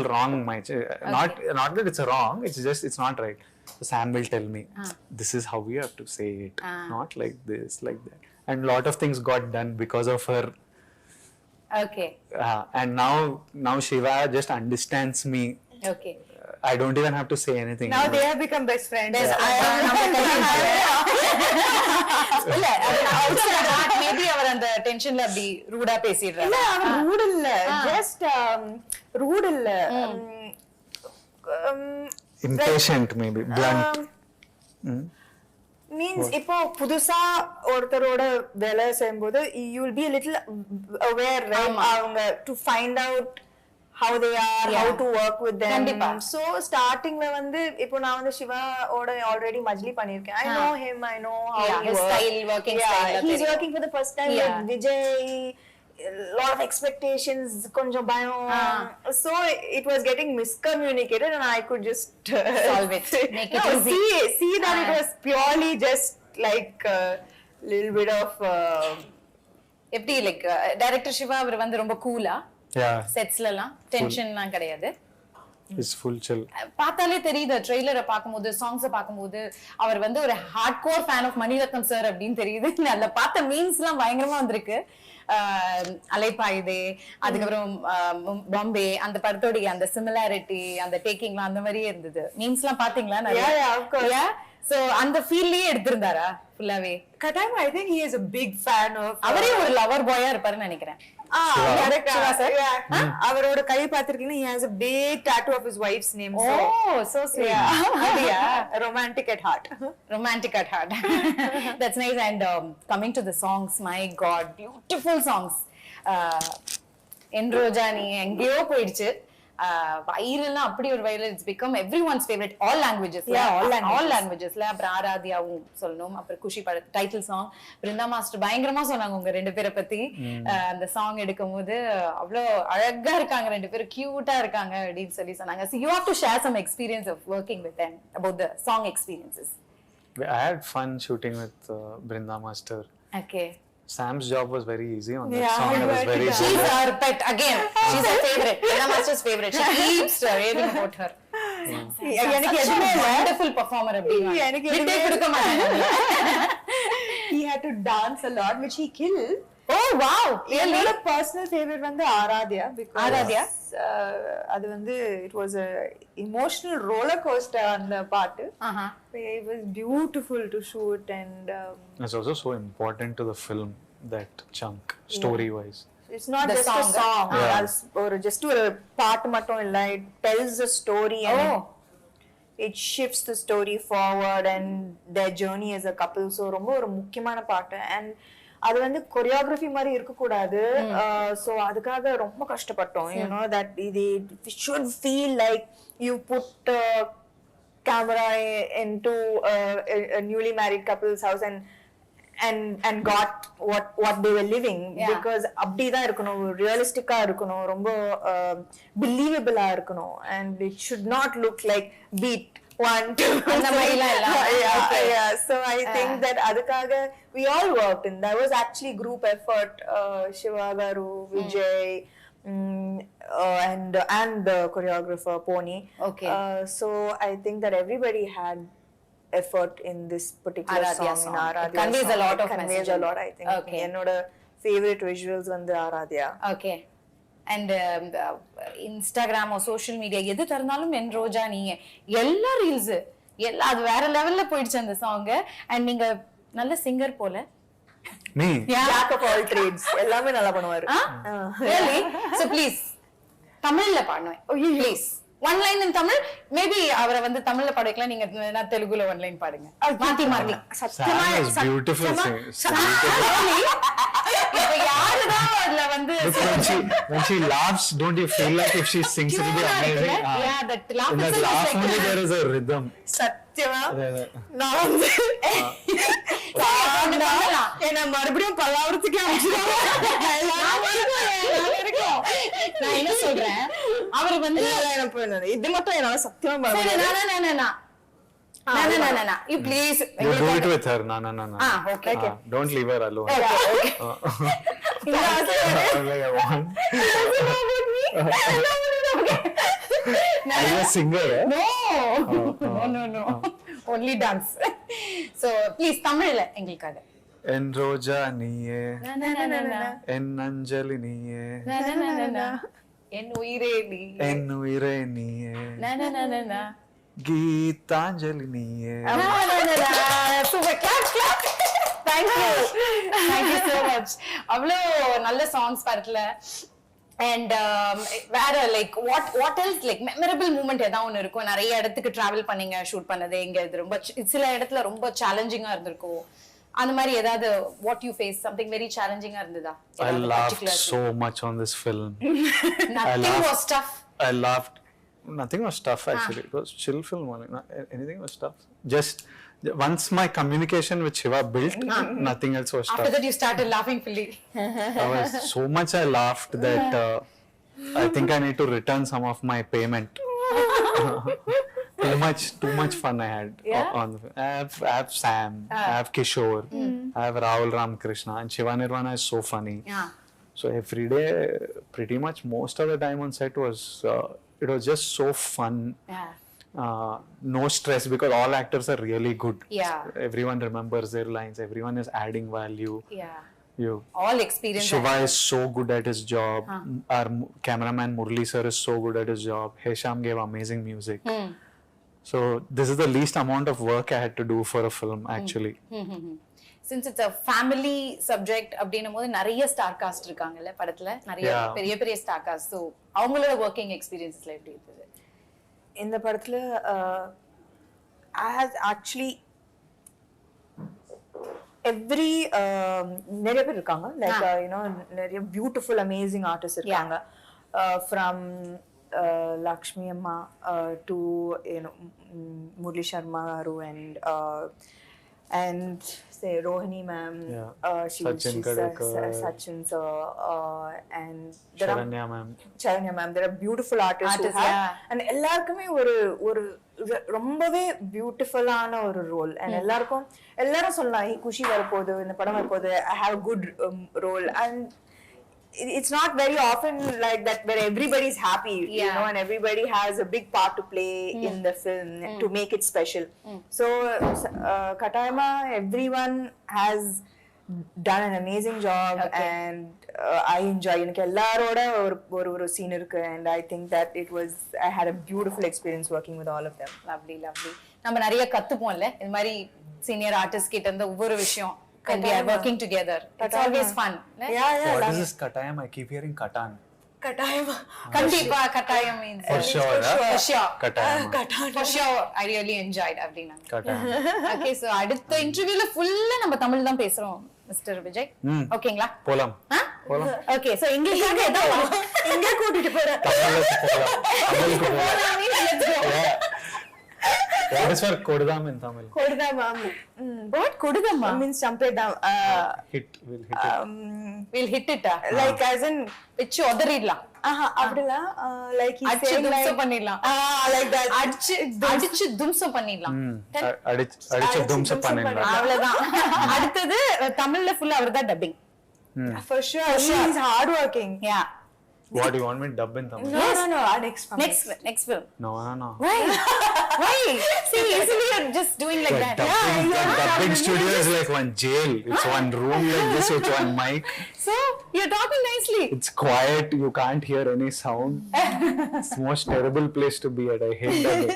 wrong. Not that it's wrong, it's just, it's not right. So Sam will tell me, this is how we have to say it, not like this, like that. And a lot of things got done because of her. Okay. And now Shiva just understands me. Okay. I don't even have to say anything. Now they have become best friends. இல்ல maybe அவர் அந்த டென்ஷன்ல அப்படி ரூடா பேசிடுறாரு. இல்ல அவர் root இல்ல, just root இல்ல, impatient maybe, blunt. Means இப்போ புதுசா ஒருத்தரோட வேலை செய்யும்போது you will be a little aware, right? அவங்க to find out how they are, how to work with them. So startingல வந்து இப்போ நான் வந்து சிவாவோட already மஜ்லி பண்ணிருக்கேன். I know him, I know how he his works. style, working style. He's working for the first time with Vijay. Lot of expectations, konjam bayam. So it was getting miscommunicated and I could just solve it, make it easy. See that it was purely just like a little bit of எப்படி like director Siva அவர் வந்து ரொம்ப கூலா செட்ஸ்லலாம் டென்ஷன்லாம் கிடையாது. It's full chill. பார்த்தாலே தெரியுது, ட்ரெய்லரை பார்க்கும்போது, சாங்ஸை பார்க்கும்போது அவர் வந்து ஒரு hard core fan of Mani Ratnam sir அப்படின்னு தெரியுது. அதுல பார்த்த மீம்ஸ்லாம் பயங்கரமா வந்திருக்கு. அலைப்பாயுதே, அதுக்கப்புறம் பாம்பே, அந்த படத்தோடைய அந்த சிமிலாரிட்டி, அந்த டேக்கிங்லாம் அந்த மாதிரியே இருந்தது. மீம்ஸ்லாம் பாத்தீங்களா? சோ அந்த ஃபீல்லயே எடுத்திருந்தாரா ஃபுல்லாவே? கட்டாயமா. I think he is a big fan of அவரே ஒரு லவர் பாயா இருப்பாருன்னு நினைக்கிறேன். அவரோட கை பாத்திருக்கீங்கன்னா he has a big tattoo of his wife's name. Oh, so sweet. Yeah. Romantic at heart. Romantic at heart. That's nice. And coming to the songs, my god, beautiful songs. Enrojani எங்கேயோ போயிடுச்சு. வைரல்லாம் அப்படி ஒரு viral, it's become everyone's favourite, all லாங்குவேஜஸ்ல, all லாங்குவேஜஸ்ல. அப்புறம் ஆராத்யாவும் சொல்லணும். அப்புறம் குஷி பட டைட்டில் சாங், பிருந்தா மாஸ்டர் பயங்கரமா சொன்னாங்க உங்க ரெண்டு பேரை பத்தி. அந்த சாங் எடுக்கும் போது அவ்வளோ அழகா இருக்காங்க, ரெண்டு பேரும் கியூட்டா இருக்காங்க அப்படின்னு சொல்லி சொன்னாங்க. So you have to share some experience of working with them, about the song experiences. I had fun shooting with Brinda Master. Okay. Sam's job was very easy on that song. It was very She's our pet again. She's her favorite. Brinda Master's favorite. She keeps raving about her. எனக்கு எதுவுமே wonderful performer அப்படிங்க. எனக்கு விட்டே கொடுக்க மாட்டாங்க. He had to dance a lot, which he killed. Oh wow, really? என்னோட personal favourite வந்து Aradhya because Aradhya? அது வந்து it was a emotional roller coaster அந்த பாட்டு. Uh-huh. It was beautiful to shoot and It's also so important to the film, that chunk, story wise. it's not The just song, a song. Yeah. ஒரு just ஒரு பாட்டு மட்டும் இல்ல, it tells a story and Oh. it shifts the story forward and their journey as a couple. So ரொம்ப ஒரு முக்கியமான பாட்டு and அது வந்து கொரியோகிராஃபி மாதிரி இருக்க கூடாது. So அதுக்காக ரொம்ப கஷ்டப்பட்டோம். You know that it should feel like you put camera into a newly married couple's house and got what they were living. Yeah. Because அப்படிதான் இருக்கணும், ரியலிஸ்டிக்கா இருக்கணும், ரொம்ப பிலீவபிளா இருக்கணும் and it should not look like beat 1 2 அந்த மாதிரிலாம் இல்ல. yeah. So I think that அதுக்காக we all worked and that was actually group effort. Shiva Garu, Vijay, and the choreographer Pony. Okay. So I think that everybody had effort in this particular Aradhya song. song. In It Aradhya conveys a song. lot It of conveys message. a lot, I think. Okay. என்னோட favorite visuals வந்து Aradhya. Okay. And Instagram social media எது திறந்தாலும் என் ரோஜா நீங்க எல்லா reels எல்லா அது வேற லெவல்ல போயிடுச்சு அந்த சாங். அண்ட் நீங்க நல்ல சிங்கர் போல. Me? Jack of all trades. எல்லாமே நல்லா பண்ணுவாரு. Really? So please தமிழ்ல பாடுவேன் please. One line in Tamil. Maybe அவரை வந்து தமிழ்ல பாட வைக்கலாம், நீங்க நான் தெலுங்குல ஒன் லைன் பாடுங்க. மாத்தி மாத்தி. Sam is beautiful இப்ப யாருதான் அதுல வந்து when she laughs, don't you feel like if she sings it will be amazing? Yeah, that laugh In that itself is laugh like- only there is a rhythm. சத்தியமா Yeah. நான் வந்து என்ன மறுபடியும் பல்லாவரத்துக்கே நான் என்ன சொல்றேன், அவர் வந்து இது மட்டும் என்னால சத்தியமா சரி, you please You do it with her. No. okay. Don't leave her alone. இந்த ஆசை- Like I want. Are you a singer? No. Only dance. So please தமிழ்ல எங்களுக்காக. En roja niye, en anjali niye, என் உயிரே நீ. en uire niye, geetanjali niye. Super, clap. Thank you so much. அவ்வளோ நல்ல songs படத்துல. And வேற like what else like memorable moment ஏதாவது ஒன்று இருக்கும். நிறைய இடத்துக்கு டிராவல் பண்ணீங்க, ஷூட் பண்ணது எங்க இது ரொம்ப சில இடத்துல ரொம்ப சேலஞ்சிங்கா இருந்திருக்கும். அந்த மாதிரி ஏதாவது what you face something very சேலஞ்சிங்கா இருந்ததா? I laughed so much on this film. Nothing was tough. I laughed. Nothing was tough actually. It was chill film only. Anything was tough. Just once my communication with Shiva built, nothing else was After tough. that you started laughing fully. I was so much I laughed that I think I need to return some of my payment. Too much fun I had. Yeah? On the, I have Sam, I have Kishore, I have Rahul Ramakrishna, and Shiva Nirvana is so funny. Yeah. So every day, pretty much most of the time on set was it was just so fun. Yeah. No stress because all actors are really good. Yeah. Everyone remembers their lines. Everyone is adding value. Yeah. You. All experience. Shiva is so good at his job. Our cameraman Murli sir is so good at his job. Hesham gave amazing music. So this is the least amount of work I had to do for a film actually. Since it's a family subject அப்படின்னும் போது நிறைய star cast இருக்காங்கல்ல படத்துல, நிறைய பெரிய பெரிய star cast. So அவங்களோட working எக்ஸ்பீரியன்ஸ்ல எப்படி இருந்தது இந்த படத்துல? I had actually every நிறைய பேர் இருக்காங்க, லைக் நிறைய பியூட்டிஃபுல் அமேசிங் ஆர்டிஸ்ட் இருக்காங்க. From Lakshmi Amma to Murli Sharma and say Rohini ma'am, Sachin Kadekar, Sachin sir, and Sharanya ma'am. There are beautiful artists who have, and எல்லாருக்குமே ஒரு ரொம்பவே பியூட்டிஃபுல்லான ஒரு ரோல். அண்ட் எல்லாரும் சொல்லலாம் குஷி வரப்போகுது, இந்த படம் வரப்போகுது, I have a good role. And it's not very often like that where everybody's happy, you know, and everybody has a big part to play in the film to make it special. So Katayama, everyone has done an amazing job and I enjoy எனக்கு எல்லாரோட ஒரு scene இருக்கு and I think that I had a beautiful experience working with all of them. Lovely. நம்ம நிறைய கத்துப்போம்ல இந்த மாதிரி senior artist கிட்ட இருந்து ஒவ்வொரு விஷயம் and we are working together. It's always fun. Yeah. What is this Katayam? I keep hearing Katan. கட்டாயமா கண்டிப்பா கட்டாயம் means For sure. for sure Katayam. for sure I really enjoyed அப்படினா Katayam. okay so அடுத்த இன்டர்வியூல ஃபுல்லா நம்ம தமிழ் தான் பேசுறோம் மிஸ்டர் விஜய் ஓகேங்களா போலாம் ஓகே சோ இங்கிலீஷ்ல ஏதோ எங்க கூட்டிட்டு போற தமிழுக்கு போலாம் What is for kodudam in Tamil? கொடுதாம் what கொடுதம்மா means champedam we'll hit it like as in வெச்சு உதறிடலாம் அப்படில like he அடிச்சு said தும்சம் like பண்ணிடலாம் like that அடிச்சு தும்சம் பண்ணிடலாம் அடிச்சு தும்சம் பண்ணிடலாம் அவ்வளவுதான் அடுத்தது தமிழ்ல ஃபுல்லா அவர்தான் dubbing for sure he is hard working. yeah What do you want me to dub in Tamil? No next film. No. Why see easily you're just doing like that Dubbing studio is like one jail. It's one room like this with one mic. so you're talking nicely It's quiet. You can't hear any sound. It's the most terrible place to be at. I hate that.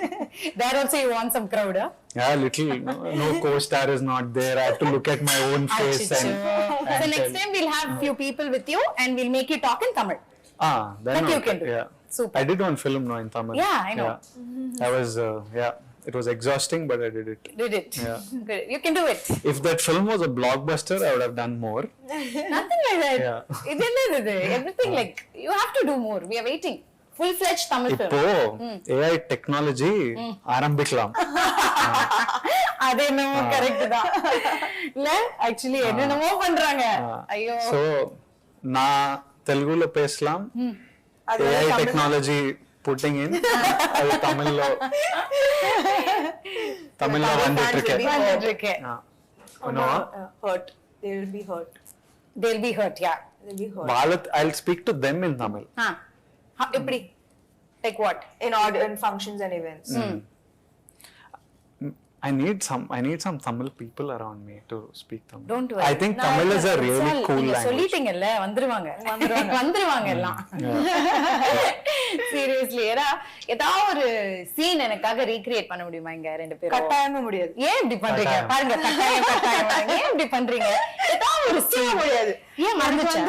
there also you want some crowd Yeah, little. No co-star is not there. I have to look at my own face so next time we'll have few people with you and we'll make you talk in Tamil. Then That you can do. Yeah. Super. I did one film now in Tamil. Yeah, I know. I was it was exhausting, but I did it. Did it Yeah. good you can do it If that film was a blockbuster, I would have done more. nothing like that Yeah. இது everything like you have to do more we are waiting full fledged Tamil film இப்போ AI technology ஆரம்பிக்கலாம். அது என்னமோ correct தான் இல்ல actually என்னென்னமோ பண்றாங்க ஐயோ So நான் தெலுங்குல பேசலாம். AI technology putting in அது தமிழ்ல வந்துட்டு இருக்கு. hurt they will be hurt they'll be hurt yeah I'll speak to them in Tamil. எப்படி like what in functions and events. I need some Tamil people around me to speak Tamil. Don't worry. I think Tamil is a really cool language. சொல்லிட்டீங்கல்ல வந்துருவாங்க எல்லாம் seriously ஏதாவது ஒரு scene எனக்காக recreate பண்ண முடியுமா இங்க ரெண்டு பேரும் கட்டாயமா முடியாது. ஏன் இப்படி பண்றீங்க பாருங்க கட்டாயம் ஏன் இப்படி பண்றீங்க ஏதாவது ஒரு சீன் முடியாது ஏன் மறந்துச்சு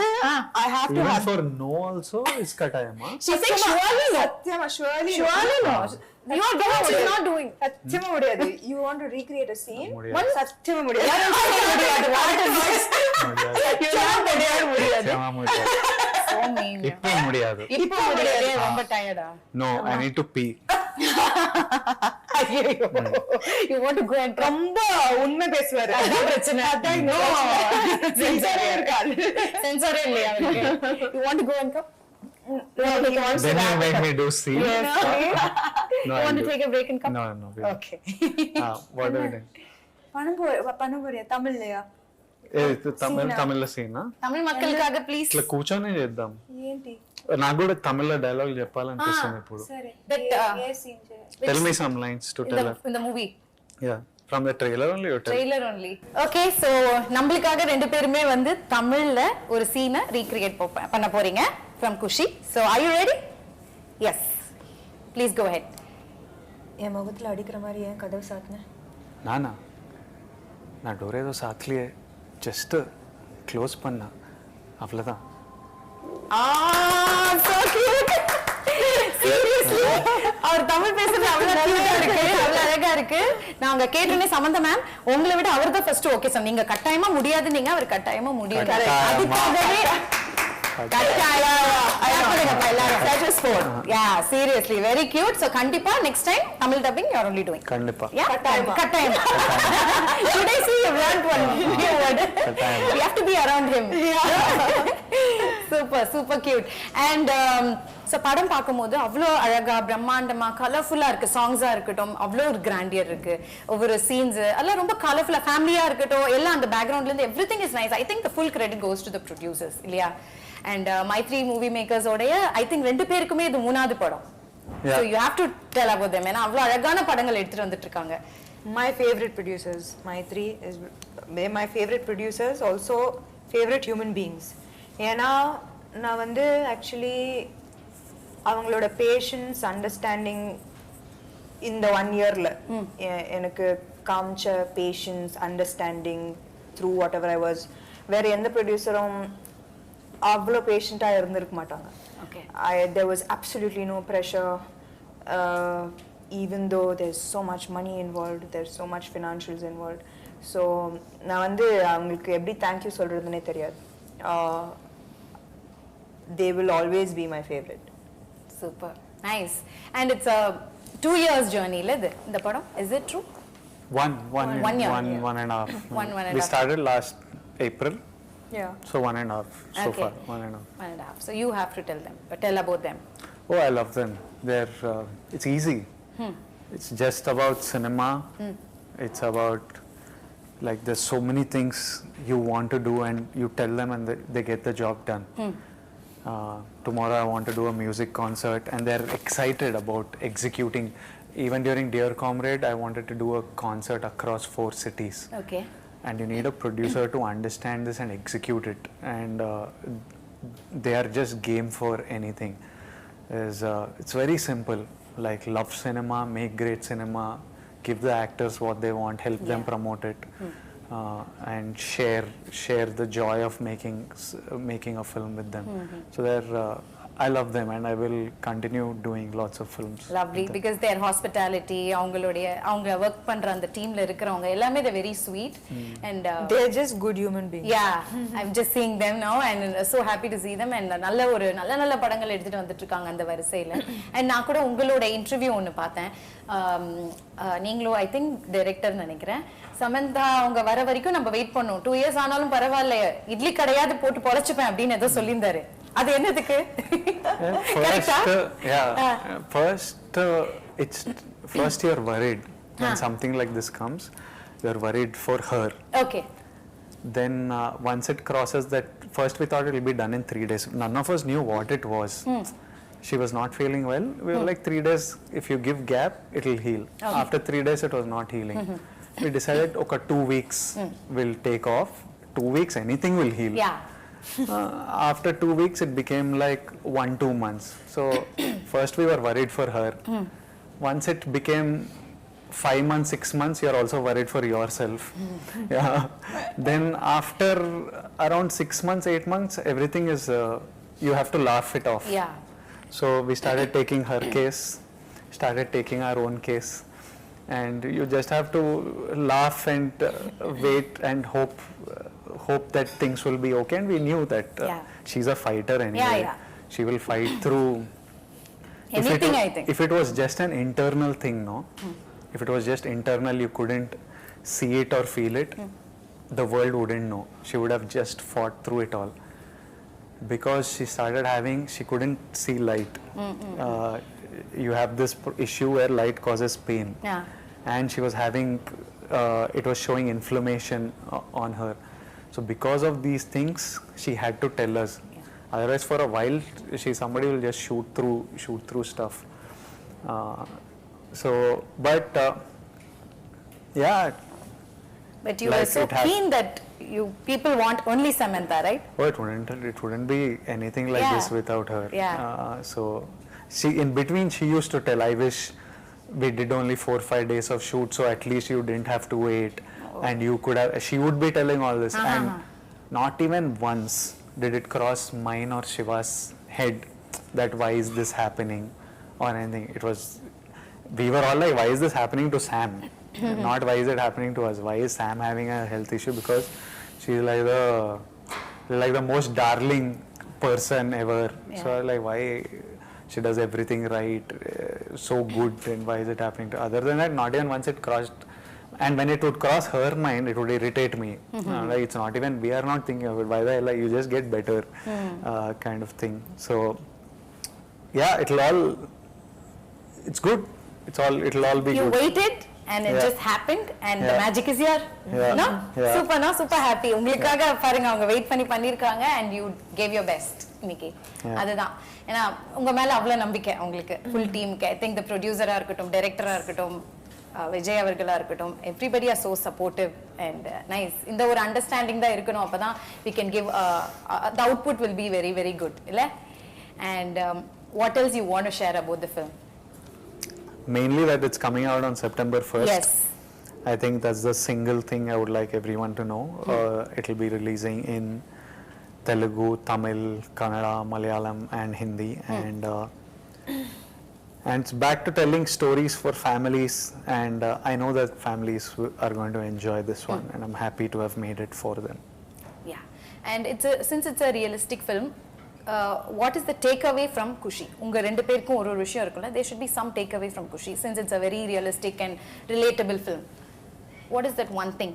I have to Even for no also is Katayama. she said surely no you are not doing சத்தியமா முடியாது. You want to recreate a scene? முடியாது. சத்தியமா முடியாது. இப்போ முடியாது. ரொம்ப டயர்டா No, I need to pee. you want to go and ரொம்ப உண்மை பேசுவாரு. அதான் பிரச்சனை சென்சாரே இருக்காது சென்சாரே இல்லையா அவருக்கு you want to go and come Then you make me do scene. yes No, you want to take a break and come No. okay What are we doing? பண்ண போறியா தமிழ்லயா? తమిళ సీనా தமிழ் மக்களுக்காக ப்ளீஸ் ఇట్లా కూర్చొని చేద్దాం. ఏంటి? నాకు కూడా తమిళ డైలాగ్ చెప్పాలనిపిస్తుంది ఇప్పుడు. సరే that ఏ సీన్ చేయాలి? Tell me some lines to tell her. in the movie Yeah, from the trailer only you tell. trailer only okay so நம்மளுக்காக ரெண்டு பேருமே வந்து தமிழ்ல ஒரு சீனை ரீக்ரியேட் பண்ண போறீங்க from Kushi so are you ready yes please go ahead என் முகத்துல அடிக்கிற மாதிரி ஏன் கதவு சாத்துன? నానా నా డోర్ ఏదో సాత్లియే జస్ట్ క్లోజ్ பண்ணா அவ்வளவுதான். so cute seriously அவர் தமிழ் பேசுறது அவ்வளவு cute இருக்கு அவ்வளவு அழகா இருக்கு நான் உங்க கேட்டனே சமந்த மேம் உங்களை விட அவர் தான் ஃபர்ஸ்ட் ஓகே சார் நீங்க கட்டாயமா முடியாது நீங்க அவர் கட்டாயமா முடியாது அதுக்காகவே that was four yeah seriously very cute so kandipa next time Tamil dubbing you are only doing கண்டிப்பா yeah kattayam today see you learned one new word we have to be around him super cute and so படம் பாக்கும்போது அவ்ளோ அழகா பிரம்மாண்டமா கலர்ஃபுல்லா இருக்கு சாங்ஸா இருக்கட்டும் அவ்ளோ ஒரு கிராண்டியர் இருக்கு ஒவ்வொரு சீன்ஸ் எல்லாம் ரொம்ப கலர்ஃபுல்லா ஃபேமிலியா இருக்கட்டும் எல்லாம் அந்த பேக்ரவுண்ட்ல இருந்து everything is nice I think the full credit goes to the producers இல்லையா and my three movie makers ஓடைய I think ரெண்டு பேருக்குமே இது மூணாவது படம் Yeah. So you have to tell about them. ஏன்னா அவ்வளவு அழகான படங்கள் எடுத்துட்டு வந்துட்டு இருக்காங்க. My favorite producers, my three is my favorite producers, also favorite human beings. ஏன்னா நான் வந்து ஆக்சுவலி அவங்களோட பேஷன்ஸ் அண்டர்ஸ்டாண்டிங் இந்த 1 இயர்ல எனக்கு காமிச்ச patience understanding through whatever I was வேற எந்த ப்ரொடியூசரும் அவ்வளோ பேஷண்ட்டாக இருந்திருக்க மாட்டாங்க. Okay. There was absolutely no pressure. Even though there's so much money involved, there's so much financials involved. So நான் வந்து அவங்களுக்கு எப்படி தேங்க்யூ சொல்றதுன்னே தெரியாது. They will always be my favorite. Super. Nice. And it's a 2 years journey இல்ல இது இந்த படம். Is it true? One year. One and a half. One and a We half. started last April. Yeah. So 1.5 so Okay. far. 1.5. 1.5. So you have to tell about them. Oh, I love them. It's easy. It's just about cinema. It's about like there's so many things you want to do and you tell them and they get the job done. Tomorrow I want to do a music concert and they're excited about executing. Even during Dear Comrade, I wanted to do a concert across 4 cities. Okay. And you need a producer to understand this and execute it. And they are just game for anything. It's very simple. Like love cinema, make great cinema, give the actors what they want, help them promote it, and share the joy of making a film with them. So I love them and I will continue doing lots of films. Lovely, because their hospitality, அவங்க work பண்ற அந்த டீம்ல இருக்கிறவங்க எல்லாமே they're very sweet and They're just good human beings. yeah, I'm just seeing them now and so happy to see them and நல்ல படங்கள் எடுத்துட்டு வந்துட்டு இருக்காங்க அந்த வரிசையில. and நான் கூட உங்களோட இன்டர்வியூ ஒன்னு பார்த்தேன். நீங்களும் ஐ திங்க் டைரக்டர் நினைக்கிறேன். சமந்தா அவங்க வர வரைக்கும் நம்ம வெயிட் பண்ணோம். 2 years ஆனாலும் பரவாயில்ல, இட்லி கடையாவது போட்டு பொழைச்சுப்பேன் அப்படின்னு ஏதோ சொல்லியிருந்தாரு. அது என்னதுக்கு? First you're worried when something like this comes. You're worried for her. Okay. Then once it crosses that, first we thought it will be done in 3 days. None of us knew what it was. She was not feeling well. We were like 3 days, if you give gap, it will heal. Okay. After 3 days, it was not healing. We decided, okay, 2 weeks will take off. 2 weeks, anything will heal. Yeah. After 2 weeks, it became like 1-2 months. So first we were worried for her. Once it became 5 months, 6 months, you're also worried for yourself. Yeah. Then after around 6 months, 8 months, everything is, you have to laugh it off. Yeah. So we started taking her case, started taking our own case. And you just have to laugh and wait and hope that things will be okay. And we knew that she's a fighter anyway. Yeah. She will fight through anything, I think. If it was just an internal thing, no? If it was just internal, you couldn't see it or feel it, the world wouldn't know. She would have just fought through it all. Because she couldn't see light. You have this issue where light causes pain. Yeah. And she was having, it was showing inflammation on her. So because of these things, she had to tell us. Otherwise, for a while, somebody will just shoot through stuff. Yeah. But you were so keen that people want only Samantha, right? Oh, it wouldn't be anything like this without her. Yeah. So in between, she used to tell, I wish we did only 4-5 days of shoot, so at least you didn't have to wait. And you could have, she would be telling all this. And not even once did it cross mine or Shiva's head that why is this happening or anything. We were all like, why is this happening to Sam? Not why is it happening to us? Why is Sam having a health issue? Because she's like the most darling person ever. So like, why she does everything right, so good, and why is it happening to? Other than that, not even once it crossed. And when it would cross her mind, it would irritate me. Like, it's not even, we are not thinking of it. Why the hell, like, you just get better, kind of thing. So yeah, it's good. It'll all be You good. waited and it Yeah. just happened and the Yeah. magic is here. Yeah. No? Yeah. Super, no? Super happy. உங்களுக்காக பாருங்க அவங்க wait பண்ணிருக்காங்க and you gave your best இன்னைக்கு. Yeah. அதுதான். ஏன்னா உங்க மேல அவ்வளவு நம்பிக்கை உங்களுக்கு full teamக்கு. I think the producer-ஆ இருக்கட்டும், director-ஆ இருக்கட்டும், விஜய் அவர்களா இருக்கட்டும், everybody are so supportive and nice. இந்த ஒரு அண்டர்ஸ்டாண்டிங் தான் இருக்கணும், அப்பதான் we can give the output will be very very good, இல்ல? And what else you want to share about the film? Mainly that it's coming out on September 1st. Yes. I think that's the single thing I would like everyone to know. It'll be releasing in Telugu, Tamil, Kannada, Malayalam and Hindi, and it's back to telling stories for families, and I know that families are going to enjoy this one, and I'm happy to have made it for them. Yeah, and since it's a realistic film, what is the takeaway from Kushi? உங்க ரெண்டு பேருக்கும் ஒரு விஷயம் இருக்குல்ல, there should be some takeaway from Kushi since it's a very realistic and relatable film. What is that one thing?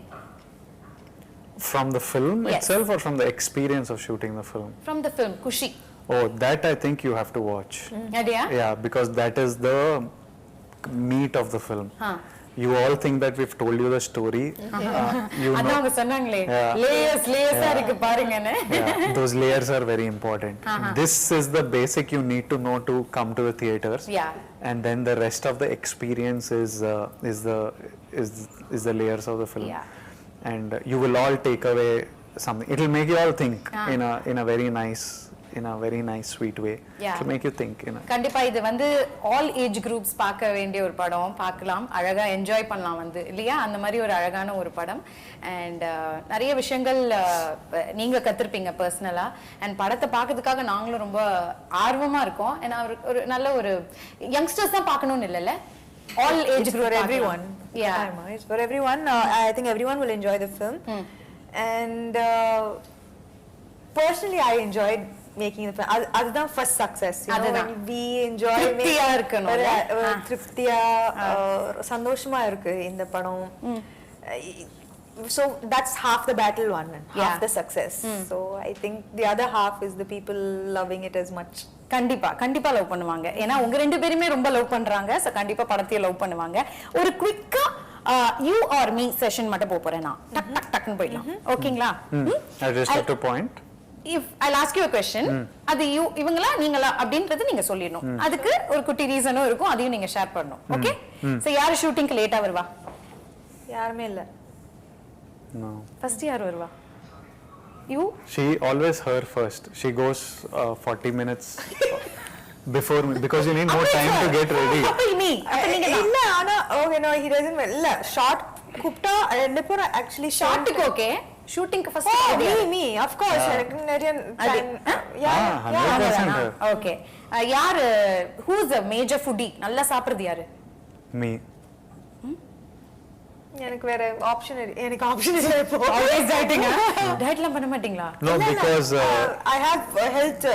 From the film Yes. itself, or from the experience of shooting the film? From the film Kushi. Oh, that I think you have to watch. Adiya? Yeah, because that is the meat of the film. Huh. You all think that we've told you the story. You அதான் know, அவங்க சொன்னாங்களே, Yeah. லேயர்ஸா இருக்கு பாருங்கன்னு. yeah, those layers are very important. This is the basic you need to know to come to the theaters. Yeah. And then the rest of the experience is the layers of the film. Yeah. And you will all take away something. It will make you all think in a very nice sweet way. Yeah. To make you think. கண்டிப்பா இது வந்து all age groups பார்க்க வேண்டிய ஒரு படம், பார்க்கலாம், அழகா enjoy பண்ணலாம் வந்து, இல்லையா? அந்த மாதிரி ஒரு அழகான ஒரு படம். அண்ட் நிறைய விஷயங்கள் நீங்க கத்துருப்பீங்க பர்சனலா, அண்ட் படத்தை பார்க்கறதுக்காக நாங்களும் ரொம்ப ஆர்வமா இருக்கோம். ஏன்னா ஒரு நல்ல ஒரு யங்ஸ்டர்ஸ் தான் பார்க்கணும்னு இல்லைல்ல, all age It's group for everyone. Yeah. It's for everyone. I think everyone will enjoy the film. And personally, I enjoyed making the film. அதுதான் first success. You know, when we enjoy திருப்தியா இருக்கணும்ல. திருப்தியா சந்தோஷமா இருக்கு இந்த படம். So that's half the battle won, half the success. So I think the other half is the people loving it as much. கண்டிப்பா love பண்ணுவாங்க. ஏன்னா உங்க ரெண்டு பேருமே ரொம்ப லவ் பண்றாங்க. சோ கண்டிப்பா படத்தையே லவ் பண்ணுவாங்க. ஒரு குவிக்கா you or me செஷன் மட்டும் போறேன் நான். டக் டக் டக்னு போயிடலாம். ஓகேங்களா? I just have to point. If I'll ask you a question, அது இவங்களா நீங்களா அப்படின்றது நீங்க சொல்லிடணும். அதுக்கு ஒரு குட்டி ரீசனும் இருக்கும், அதையும் நீங்க ஷேர் பண்ணணும். ஓகே? சோ யார் ஷூட்டிங்க்கு லேட்டா வருவா? யாருமே இல்ல. No. ஃபர்ஸ்ட் யார் வருவா? You? She always her first. She goes 40 minutes before me because you need more time to get ready. அப்ப me. அப்ப நீங்க இல்ல ஆனா okay no he doesn't இல்ல ஷார்ட் கூப்டா ரெண்டு பேரும் actually ஷார்ட்டுக்கு ஓகே, ஷூட்டிங்க்கு ஃபர்ஸ்ட் me of course எனக்கு நிறைய time. Ah, 100% her. ஓகே. யார் who is the major foodie? நல்லா சாப்பிடுறது யாரு? Me. எனக்கு வேற ஆப்ஷன் இல்ல இப்போ. Always dieting. டயட்லாம் பண்ண மாட்டீங்களா? No, because I have health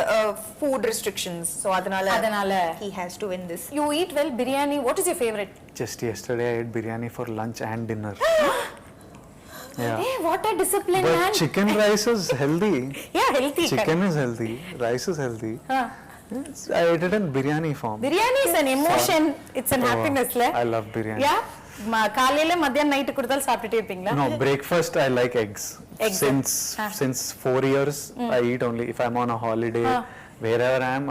food restrictions, so அதனால he has to win this. You eat well biryani. What is your favorite? just yesterday I ate biryani for lunch and dinner. Yeah. Hey, what a discipline, But man. chicken rice is healthy. Yeah, healthy. Chicken is healthy. Rice is healthy. I ate it in biryani form. Biryani is an emotion. It's an happiness, la. I love biryani. Yeah. காலையில மத்தியானம் night கொடுத்தாலும் சாப்பிட்டுட்டே இருப்பீங்களா? No, breakfast I like eggs. Since 4 years I eat only if I'm on a holiday. Wherever I am,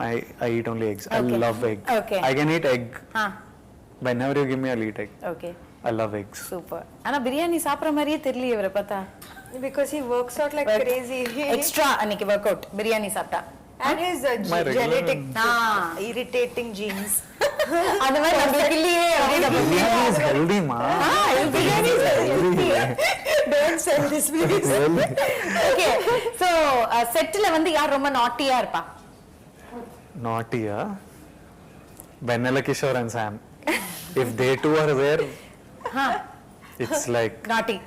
I eat only eggs. Okay. I love egg. Okay. I can eat egg. Whenever you give me, I'll eat egg. Okay. I love eggs. Super. ஆனா பிரியாணி சாப்பிடுற மாதிரியே தெரியல இவரை பார்த்தா. Because he works out like crazy. Extra அன்னைக்கு work out biryani சாப்பிட்டா. And his genetic irritating genes. அந்த மாதிரி நமக்கு இல்லையே அப்படியே Biryani is healthy, ma. Biryani is healthy. Don't sell this please. Really? Okay. So செட்ல வந்து யார் ரொம்ப நாட்டியா இருப்பா? Naughty, huh? Vanilla Kishore and Sam. If they two are there, it's like Naughty.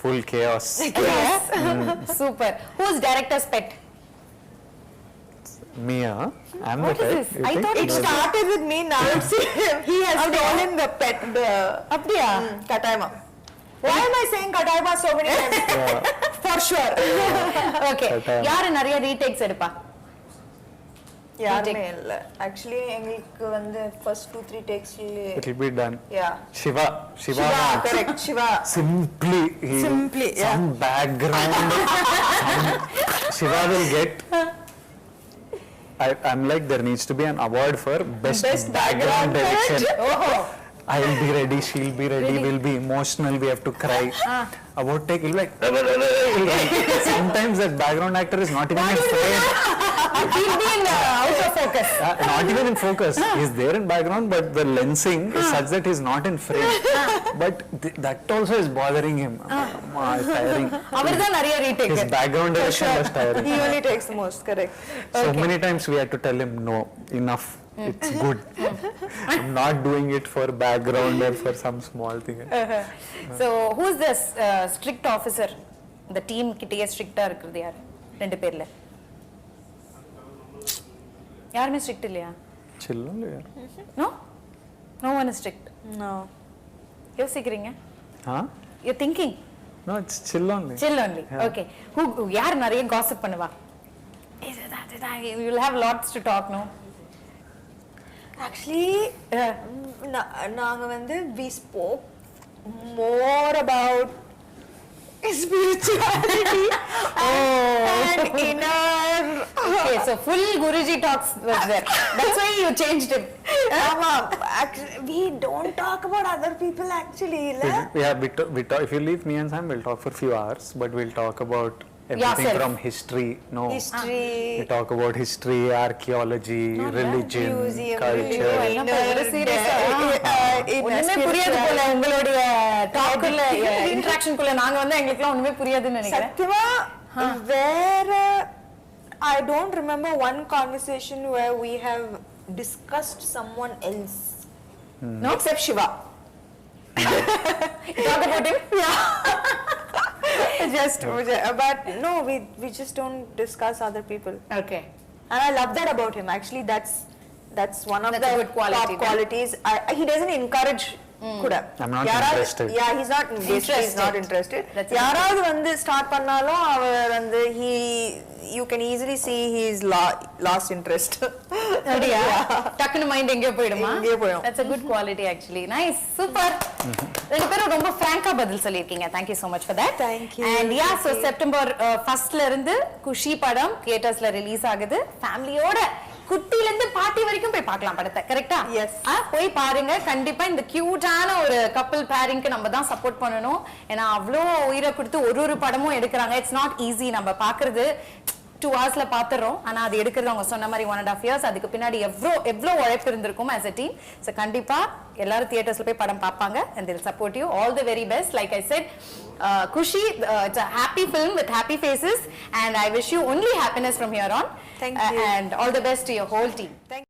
full chaos. Yes. Super. Who's director's pet? Me, huh? I'm What the is pet. this? You I think? thought It started with me, now it's he has stolen the pet, the அப்படியா? Kataima. Why am I saying Kataima so many times? For sure. Okay. Kataima. யாரு நிறைய retakes எடுப்பா? யாருமே இல்ல actually எங்களுக்கு வந்து first 2-3 takes It will be done. yeah Shiva correct Shiva simply some background Shiva will get I'm like there needs to be an award for best background direction. I will be ready, she'll be ready, we'll be emotional, we have to cry. About take, he'll be like, sometimes that background actor is not even in frame. He'll be in out of focus. Not even in focus. He's there in background, but the lensing is such that he's not in frame. But that also is bothering him. It's tiring. அவர்தான் நிறைய retake. His background direction was tiring. he only takes the most correct So many times we had to tell him, no, enough. It's good. I'm not doing it for background or for some small thing. So who is this strict officer? The team கிட்டயே ஸ்ட்ரிக்ட்டா இருக்குது யார்? ரெண்டு பேர்ல. யாருமே strict இல்லையா? Chill only. No? No one is strict. no யோசிக்கிறீங்க? Huh? You're thinking? No, it's chill only. Chill only. Okay. Who யார் நிறைய gossip பண்ணுவா? You will have lots to talk, no? actually நாங்க வந்து we spoke more about spirituality and inner Okay, so full Guruji talks was there. That's why you changed it. actually we don't talk about other people actually Yeah, we talk, if you leave me and Sam, we'll talk for a few hours, but we'll talk about everything Yourself. from history. No. history We talk about history, archaeology, religion, museum, culture. என்ன ஒரு serious ஒண்ணுமே புரியாது போல உங்களுடைய டாக்குள்ள interaction குள்ள நாங்க வந்து எங்களுக்குலாம் ஒண்ணுமே புரியாதுன்னு நினைக்கிறேன். சத்தியமா வேற I don't remember one conversation where we have discussed someone else. No, except Shiva. You talk about him? But no, we just don't discuss other people. Okay. And I love that about him. Actually, that's one of That's the a good quality, top no? qualities. He doesn't encourage. Kuda. I'm not interested. Yeah, he's not basically he's not interested. யாராவது வந்து start பண்ணாலும் அவர் வந்து you can easily see he's lost interest. அப்படியா? டக்குனு mind எங்கேயோ போயிடுமா? எங்கேயோ போயிடும். That's a good quality actually. Nice. Super. ரெண்டு பேரும் ரொம்ப ஃப்ராங்கா பதில் சொல்லிருக்கீங்க. Thank you so much for that. Thank you. And yeah, so September 1st ல இருந்து குஷி படம் தியேட்டர்ஸ்ல ரிலீஸ் ஆகுது. ஃபேமிலியோட குட்டில இருந்து பாட்டி வரைக்கும் போய் பார்க்கலாம் படத்தை. கரெக்ட்டா? Yes. போய் பாருங்க. கண்டிப்பா இந்த கியூட்டான ஒரு கப்பிள் பேரிங்க்கு நம்ம தான் சப்போர்ட் பண்ணணும். ஏன்னா அவ்ளோ உயிரை கொடுத்து ஒரு படமும் எடுக்கறாங்க. It's not easy. நம்ம பார்க்கிறது 2 ஹவர்ஸ்ல பாத்துறோம். ஆனா அது எடுக்கிறது அவங்க சொன்ன மாதிரி 1.5 இயர்ஸ். அதுக்கு பின்னாடி எவ்வளவு உழைப்பு இருந்திருக்கும் as a team. So கண்டிப்பா எல்லாரும் தியேட்டர்ஸ்ல போய் படம் பார்ப்பாங்க and they'll support you. All the very best. Like I said, Kushi, it's a happy film with happy faces and I wish you only happiness from here on. Thank you. And all the best to your whole team. Thank you.